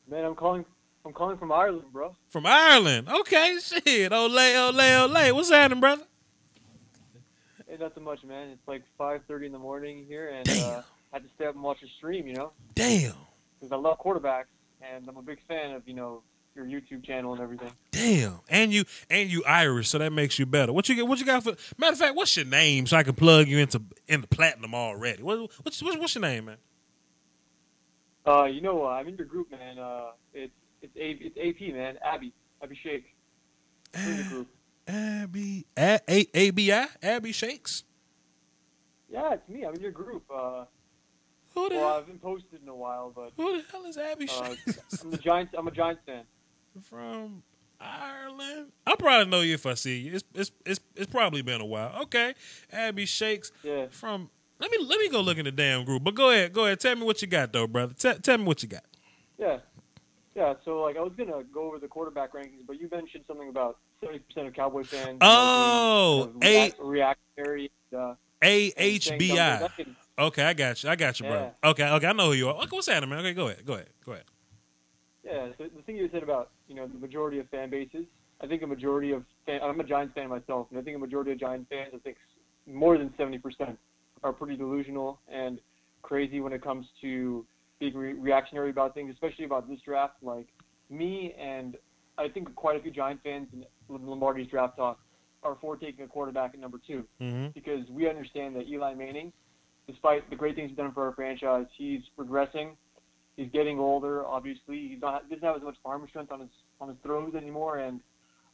Speaker 9: Man, I'm calling from Ireland, bro.
Speaker 1: From Ireland? Okay, shit. Ole. What's happening, brother?
Speaker 9: Hey, nothing much, man. It's like 5:30 in the morning here, and had to stay up and watch the stream.
Speaker 1: Damn.
Speaker 9: Because I love quarterbacks, and I'm a big fan of your YouTube channel and everything.
Speaker 1: Damn. And you Irish, so that makes you better. What you got for? Matter of fact, what's your name so I can plug you into platinum already? What's your name, man?
Speaker 9: I'm in your group, man. It's AP, man. Abby Shake. In the group.
Speaker 1: Abby Shakes.
Speaker 9: Yeah, it's me. I'm in your group. I haven't posted in a while, but
Speaker 1: who the hell is Abby Shakes?
Speaker 9: I'm a Giants fan.
Speaker 1: From Ireland. I'll probably know you if I see you. It's probably been a while. Okay, Abby Shakes.
Speaker 9: Yeah.
Speaker 1: From let me go look in the damn group. But go ahead. Tell me what you got though, brother. Tell me what you got.
Speaker 9: Yeah. So I was gonna go over the quarterback rankings, but you mentioned something about 70% of Cowboy fans. Reactionary.
Speaker 1: AHBI. Okay, I got you, bro. Okay, I know who you are. Okay, what's happening, man? Okay, go ahead.
Speaker 9: Yeah, so the thing you said about, the majority of fan bases, I think a majority of I'm a Giants fan myself, and I think a majority of Giants fans, I think more than 70% are pretty delusional and crazy when it comes to being reactionary about things, especially about this draft. Like me and I think quite a few Giant fans in Lombardi's draft talk are for taking a quarterback at number 2 because we understand that Eli Manning, despite the great things he's done for our franchise, he's regressing. He's getting older. Obviously, he doesn't have as much arm strength on his throws anymore, and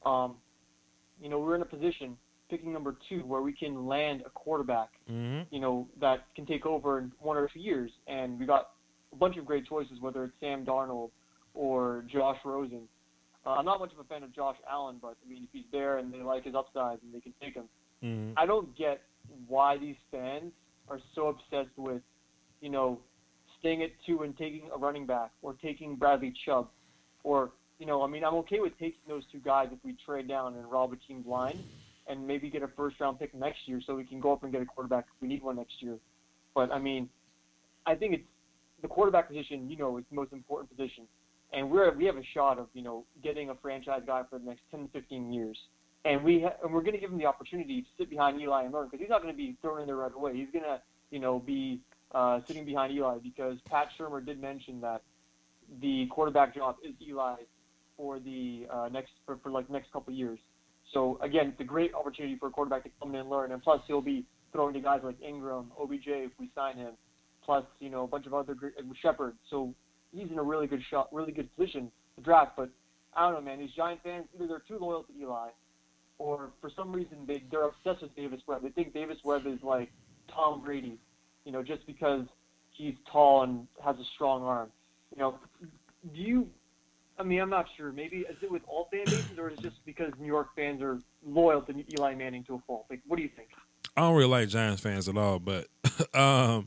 Speaker 9: we're in a position picking number 2 where we can land a quarterback, that can take over in 1 or 2 years, and we got a bunch of great choices, whether it's Sam Darnold or Josh Rosen. I'm not much of a fan of Josh Allen, but if he's there and they like his upside and they can take him. I don't get why these fans are so obsessed with, staying at 2 and taking a running back or taking Bradley Chubb, or I'm okay with taking those 2 guys if we trade down and rob a team blind and maybe get a first-round pick next year so we can go up and get a quarterback if we need one next year. But I think it's the quarterback position. It's the most important position. And we have a shot of, getting a franchise guy for the next 10, 15 years. And we're going to give him the opportunity to sit behind Eli and learn, because he's not going to be thrown in there right away. He's going to, be sitting behind Eli, because Pat Shurmur did mention that the quarterback job is Eli for the next couple of years. So again, it's a great opportunity for a quarterback to come in and learn. And plus, he'll be throwing to guys like Ingram, OBJ if we sign him. Plus, a bunch of other Shepard. So he's in a really good position to draft. But I don't know, man. These Giant fans, either they're too loyal to Eli, or for some reason they're obsessed with Davis Webb. They think Davis Webb is like Tom Brady, you know, just because he's tall and has a strong arm. You know, do you? I mean, I'm not sure. Maybe is it with all fan bases, or is it just because New York fans are loyal to Eli Manning to a fault? Like, what do you think?
Speaker 1: I don't really like Giants fans at all, but okay,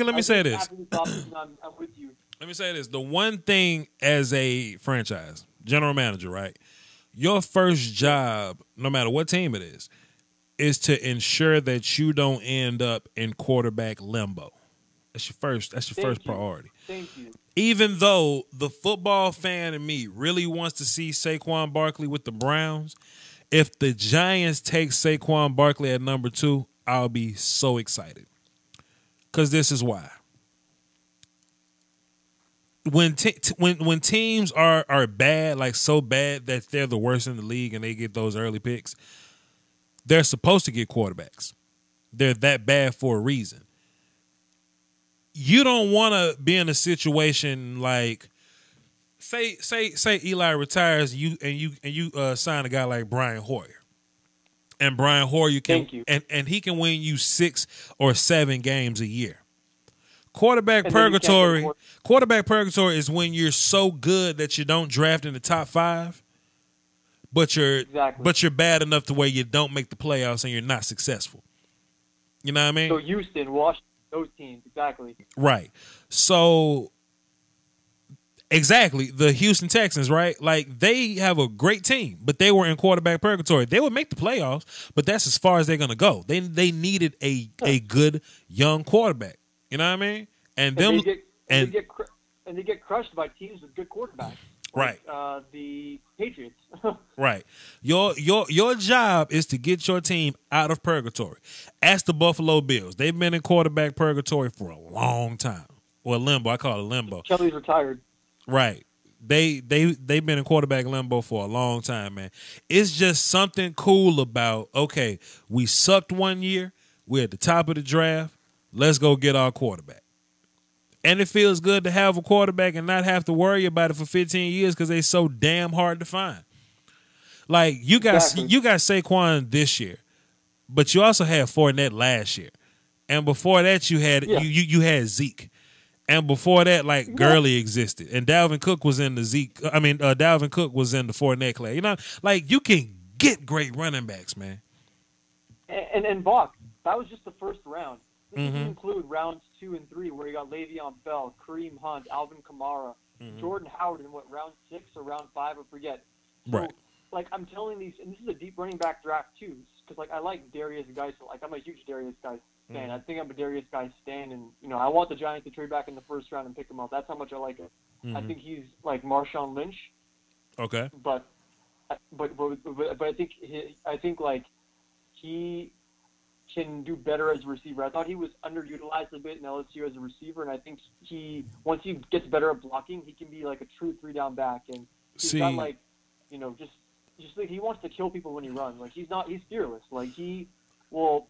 Speaker 1: let me say this.
Speaker 9: I'm with you.
Speaker 1: Let me say this. The one thing as a franchise, general manager, right? Your first job, no matter what team it is to ensure that you don't end up in quarterback limbo. That's your first priority.
Speaker 9: Thank you.
Speaker 1: Even though the football fan in me really wants to see Saquon Barkley with the Browns, if the Giants take Saquon Barkley at number 2, I'll be so excited. Because this is why. When teams are bad, like so bad that they're the worst in the league and they get those early picks, they're supposed to get quarterbacks. They're that bad for a reason. You don't want to be in a situation like, say Eli retires, you sign a guy like Brian Hoyer, and Brian Hoyer and he can win you 6 or 7 games a year. Quarterback purgatory is when you're so good that you don't draft in the top 5, but you're bad enough to where you don't make the playoffs and you're not successful. You know what I mean?
Speaker 9: So Houston, Washington, those teams, exactly.
Speaker 1: Right. So, exactly, the Houston Texans, right? Like, they have a great team, but they were in quarterback purgatory. They would make the playoffs, but that's as far as they're going to go. They needed a good young quarterback. You know what I mean? And they
Speaker 9: get crushed by teams with good quarterbacks.
Speaker 1: Right.
Speaker 9: The Patriots.
Speaker 1: Right. Your job is to get your team out of purgatory. Ask the Buffalo Bills. They've been in quarterback purgatory for a long time. Or limbo. I call it limbo.
Speaker 9: Kelly's retired.
Speaker 1: Right. They've been in quarterback limbo for a long time, man. It's just something cool about, okay, we sucked one year. We're at the top of the draft. Let's go get our quarterback. And it feels good to have a quarterback and not have to worry about it for 15 years because they're so damn hard to find. Like, you got Saquon this year, but you also had Fournette last year. And before that, you had you had Zeke. And before that, like, Gurley existed. And Dalvin Cook was in the Dalvin Cook was in the Fournette class. You know, like, you can get great running backs, man.
Speaker 9: And Bach, that was just the first round. This doesn't include rounds 2 and 3 where you got Le'Veon Bell, Kareem Hunt, Alvin Kamara, Jordan Howard in round 6 or round 5, I forget. So,
Speaker 1: right.
Speaker 9: Like, I'm telling these, and this is a deep running back draft too, because like I like Darius Geis. Like, I'm a huge Darius Geis fan. I think I'm a Darius Geis stan, and you know I want the Giants to trade back in the first round and pick him up. That's how much I like him. I think he's like Marshawn Lynch.
Speaker 1: Okay.
Speaker 9: But I think like he can do better as a receiver. I thought he was underutilized a bit in LSU as a receiver, and I think once he gets better at blocking, he can be like a true 3-down back. And he's got like, you know, just like he wants to kill people when he runs. Like he's fearless. Like he will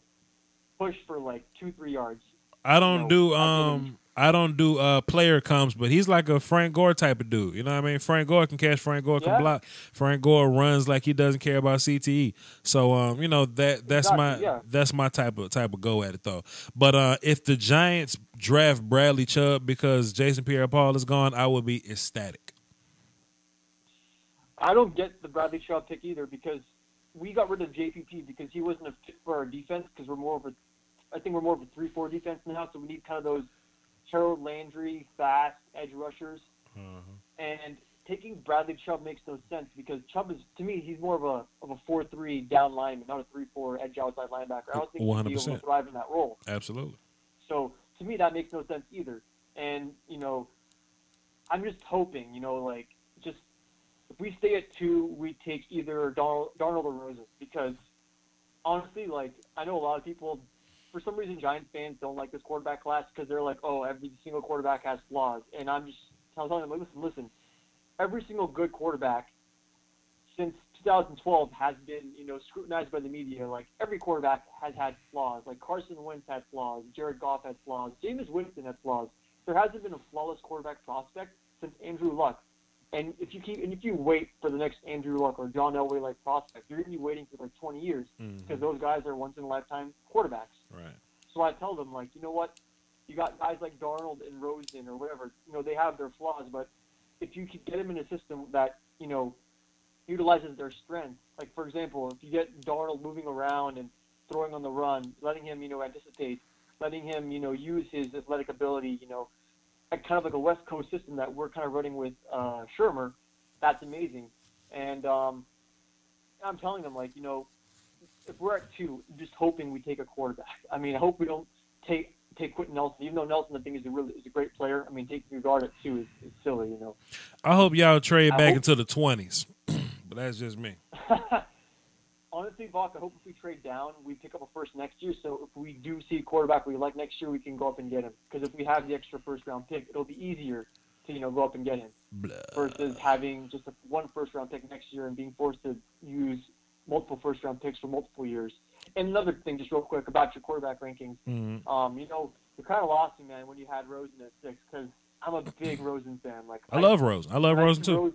Speaker 9: push for like 2-3 yards.
Speaker 1: I don't do player comps, but he's like a Frank Gore type of dude. You know what I mean? Frank Gore can catch, Frank Gore can block. Frank Gore runs like he doesn't care about CTE. So you know that's my type of go at it though. But if the Giants draft Bradley Chubb because Jason Pierre-Paul is gone, I would be ecstatic.
Speaker 9: I don't get the Bradley Chubb pick either because we got rid of JPP because he wasn't a fit for our defense because we're more of a 3-4 defense now, so we need kind of those Harold Landry, fast edge rushers. And taking Bradley Chubb makes no sense because Chubb is, to me, he's more of a 4-3 down lineman, not a 3-4 edge outside linebacker. I don't think he'd be able to thrive in that role.
Speaker 1: Absolutely.
Speaker 9: So to me, that makes no sense either. And you know, I'm just hoping, you know, like just if we stay at 2, we take either Darnold or Rosen because honestly, like I know a lot of people. For some reason, Giants fans don't like this quarterback class because they're like, oh, every single quarterback has flaws. And I'm just telling them, listen, every single good quarterback since 2012 has been, you know, scrutinized by the media. Like, every quarterback has had flaws. Like, Carson Wentz had flaws. Jared Goff had flaws. Jameis Winston had flaws. There hasn't been a flawless quarterback prospect since Andrew Luck. And if you wait for the next Andrew Luck or John Elway like prospect, you're going to be waiting for like 20 years because those guys are once in a lifetime quarterbacks.
Speaker 1: Right.
Speaker 9: So I tell them, like, you know what? You got guys like Darnold and Rosen or whatever. You know, they have their flaws, but if you could get them in a system that, you know, utilizes their strengths, like, for example, if you get Darnold moving around and throwing on the run, letting him, you know, anticipate, letting him, you know, use his athletic ability, you know, kind of like a West Coast system that we're kind of running with Shermer, that's amazing. And I'm telling them, like, you know, if we're at 2, I'm just hoping we take a quarterback. I mean, I hope we don't take Quentin Nelson, even though Nelson, I think, is a great player. I mean, taking your guard at 2 is silly, you know.
Speaker 1: I hope y'all trade back into the 20s, but that's just me.
Speaker 9: Honestly, Bach, I hope if we trade down, we pick up a first next year. So if we do see a quarterback we like next year, we can go up and get him. Because if we have the extra first-round pick, it'll be easier to, you know, go up and get him. Versus having just one first-round pick next year and being forced to use multiple first-round picks for multiple years. And another thing, just real quick, about your quarterback rankings.
Speaker 1: Mm-hmm.
Speaker 9: You know, you kind of lost me, man, when you had Rosen at 6, because I'm a big Rosen fan. Like,
Speaker 1: I love Rosen. I love Rosen, too.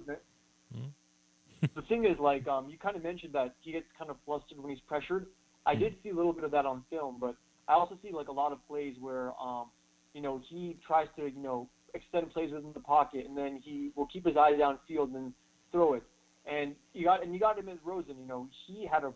Speaker 9: The thing is, like, you kind of mentioned that he gets kind of flustered when he's pressured. I did see a little bit of that on film, but I also see, like, a lot of plays where, you know, he tries to, you know, extend plays within the pocket, and then he will keep his eye downfield and then throw it. And you got him as Rosen. You know, he had a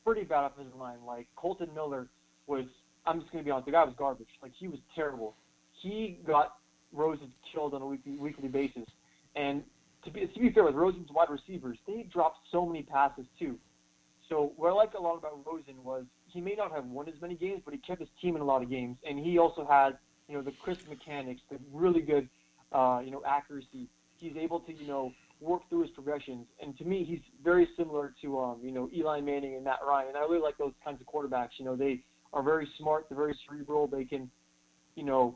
Speaker 9: pretty bad offensive line. Like, Colton Miller was, I'm just going to be honest, the guy was garbage. Like, he was terrible. He got Rosen killed on a weekly basis. And to be fair, with Rosen's wide receivers, they dropped so many passes too. So what I like a lot about Rosen was he may not have won as many games, but he kept his team in a lot of games. And he also had, you know, the crisp mechanics, the really good, you know, accuracy. He's able to, you know, work through his progressions. And to me, he's very similar to, you know, Eli Manning and Matt Ryan. And I really like those kinds of quarterbacks. You know, they are very smart. They're very cerebral. They can, you know,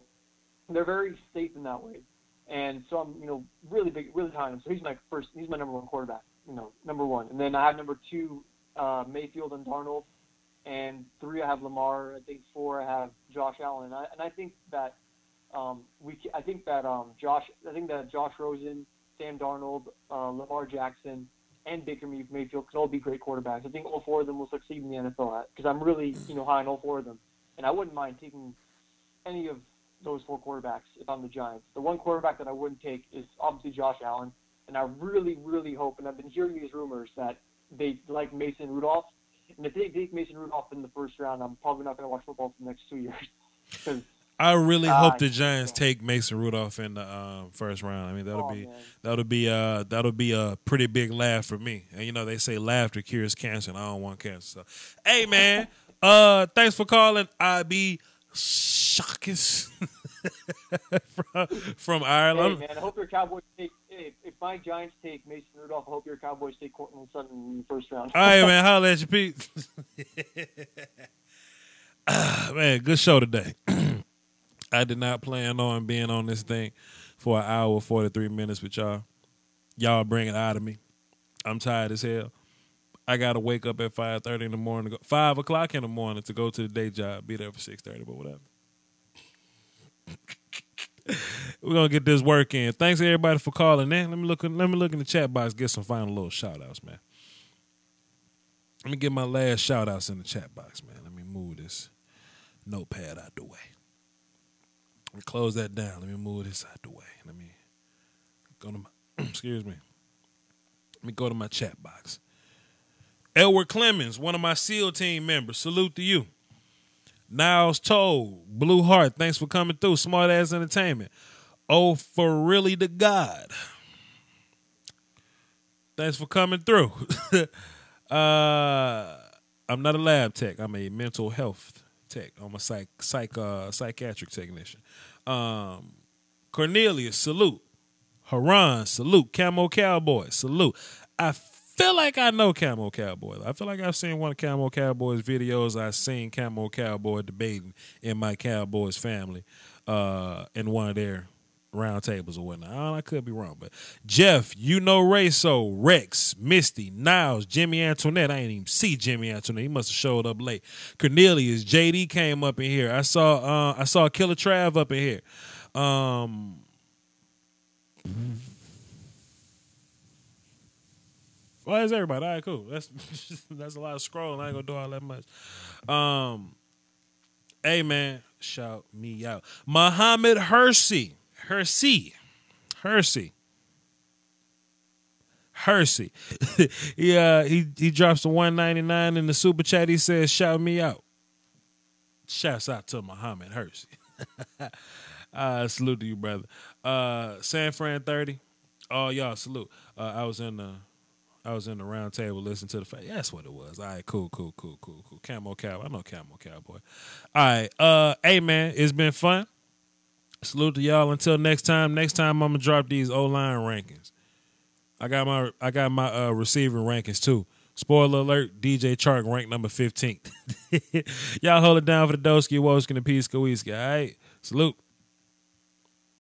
Speaker 9: they're very safe in that way. And so I'm, you know, really high on him. So he's my number 1 quarterback, you know, number 1. And then I have number 2, Mayfield and Darnold. And 3, I have Lamar. I think 4, I have Josh Allen. And I think that Josh Rosen, Sam Darnold, Lamar Jackson, and Baker Mayfield could all be great quarterbacks. I think all 4 of them will succeed in the NFL because I'm really, you know, high on all 4 of them. And I wouldn't mind taking any of those 4 quarterbacks if I'm the Giants. The one quarterback that I wouldn't take is obviously Josh Allen. And I really, really hope, and I've been hearing these rumors, that they like Mason Rudolph. And if they take Mason Rudolph in the first round, I'm probably not going to watch football for the next 2 years.
Speaker 1: I really hope the Giants take Mason Rudolph in the first round. I mean, that'll be a pretty big laugh for me. And you know, they say laughter cures cancer, and I don't want cancer. So, hey man, thanks for calling. IB Shakis from Ireland.
Speaker 9: Hey man, I hope your Cowboys take. If my Giants take Mason Rudolph, I hope your Cowboys take Courtland Sutton in the first round.
Speaker 1: All right, man. Holla at you, Pete. Man, good show today. I did not plan on being on this thing for an hour, 43 minutes with y'all. Y'all bring it out of me. I'm tired as hell. I got to wake up at 5:30 in the morning, 5 o'clock in the morning to go to the day job, be there for 6:30, but whatever. We're going to get this work in. Thanks, everybody, for calling in. Let me look in the chat box, get some final little shout-outs, man. Let me get my last shout-outs in the chat box, man. Let me move this notepad out the way. Let me close that down. Let me move this out the way. Let me go to my, excuse me. Let me go to my chat box. Edward Clemens, one of my SEAL team members. Salute to you. Niles Toll, Blue Heart, thanks for coming through. Smart Ass Entertainment. Oh, for really the God. Thanks for coming through. I'm not a lab tech. I'm a mental health tech. I'm a psychiatric technician. Cornelius, salute. Haran, salute. Camo Cowboy, salute. I feel like I know Camo Cowboy. I feel like I've seen one of Camo Cowboy's videos. I've seen Camo Cowboy debating in my Cowboys family in one of their round tables or whatnot. I could be wrong, but Jeff, you know Rayso, Rex, Misty, Niles, Jimmy Antoinette. I ain't even see Jimmy Antoinette. He must have showed up late. Cornelius, JD came up in here. I saw Killer Trav up in here. Well, that's everybody. All right, cool. That's a lot of scrolling. I ain't gonna do all that much. Hey, man, shout me out. Muhammad Hersey. he drops the $1.99 in the super chat. He says, shout me out. Shouts out to Muhammad Hersey. Salute to you, brother. San Fran 30. Oh, y'all, salute. I was in the round table listening to the fight. That's what it was. All right, cool. Camo Cowboy. I know Camo Cowboy. All right. Hey, man, it's been fun. Salute to y'all. Until next time. Next time I'm gonna drop these O-line rankings. I got my receiving rankings too. Spoiler alert: DJ Chark ranked number 15th. Y'all hold it down for the Doski, Woskin, and Peace Kawiski. All right, salute.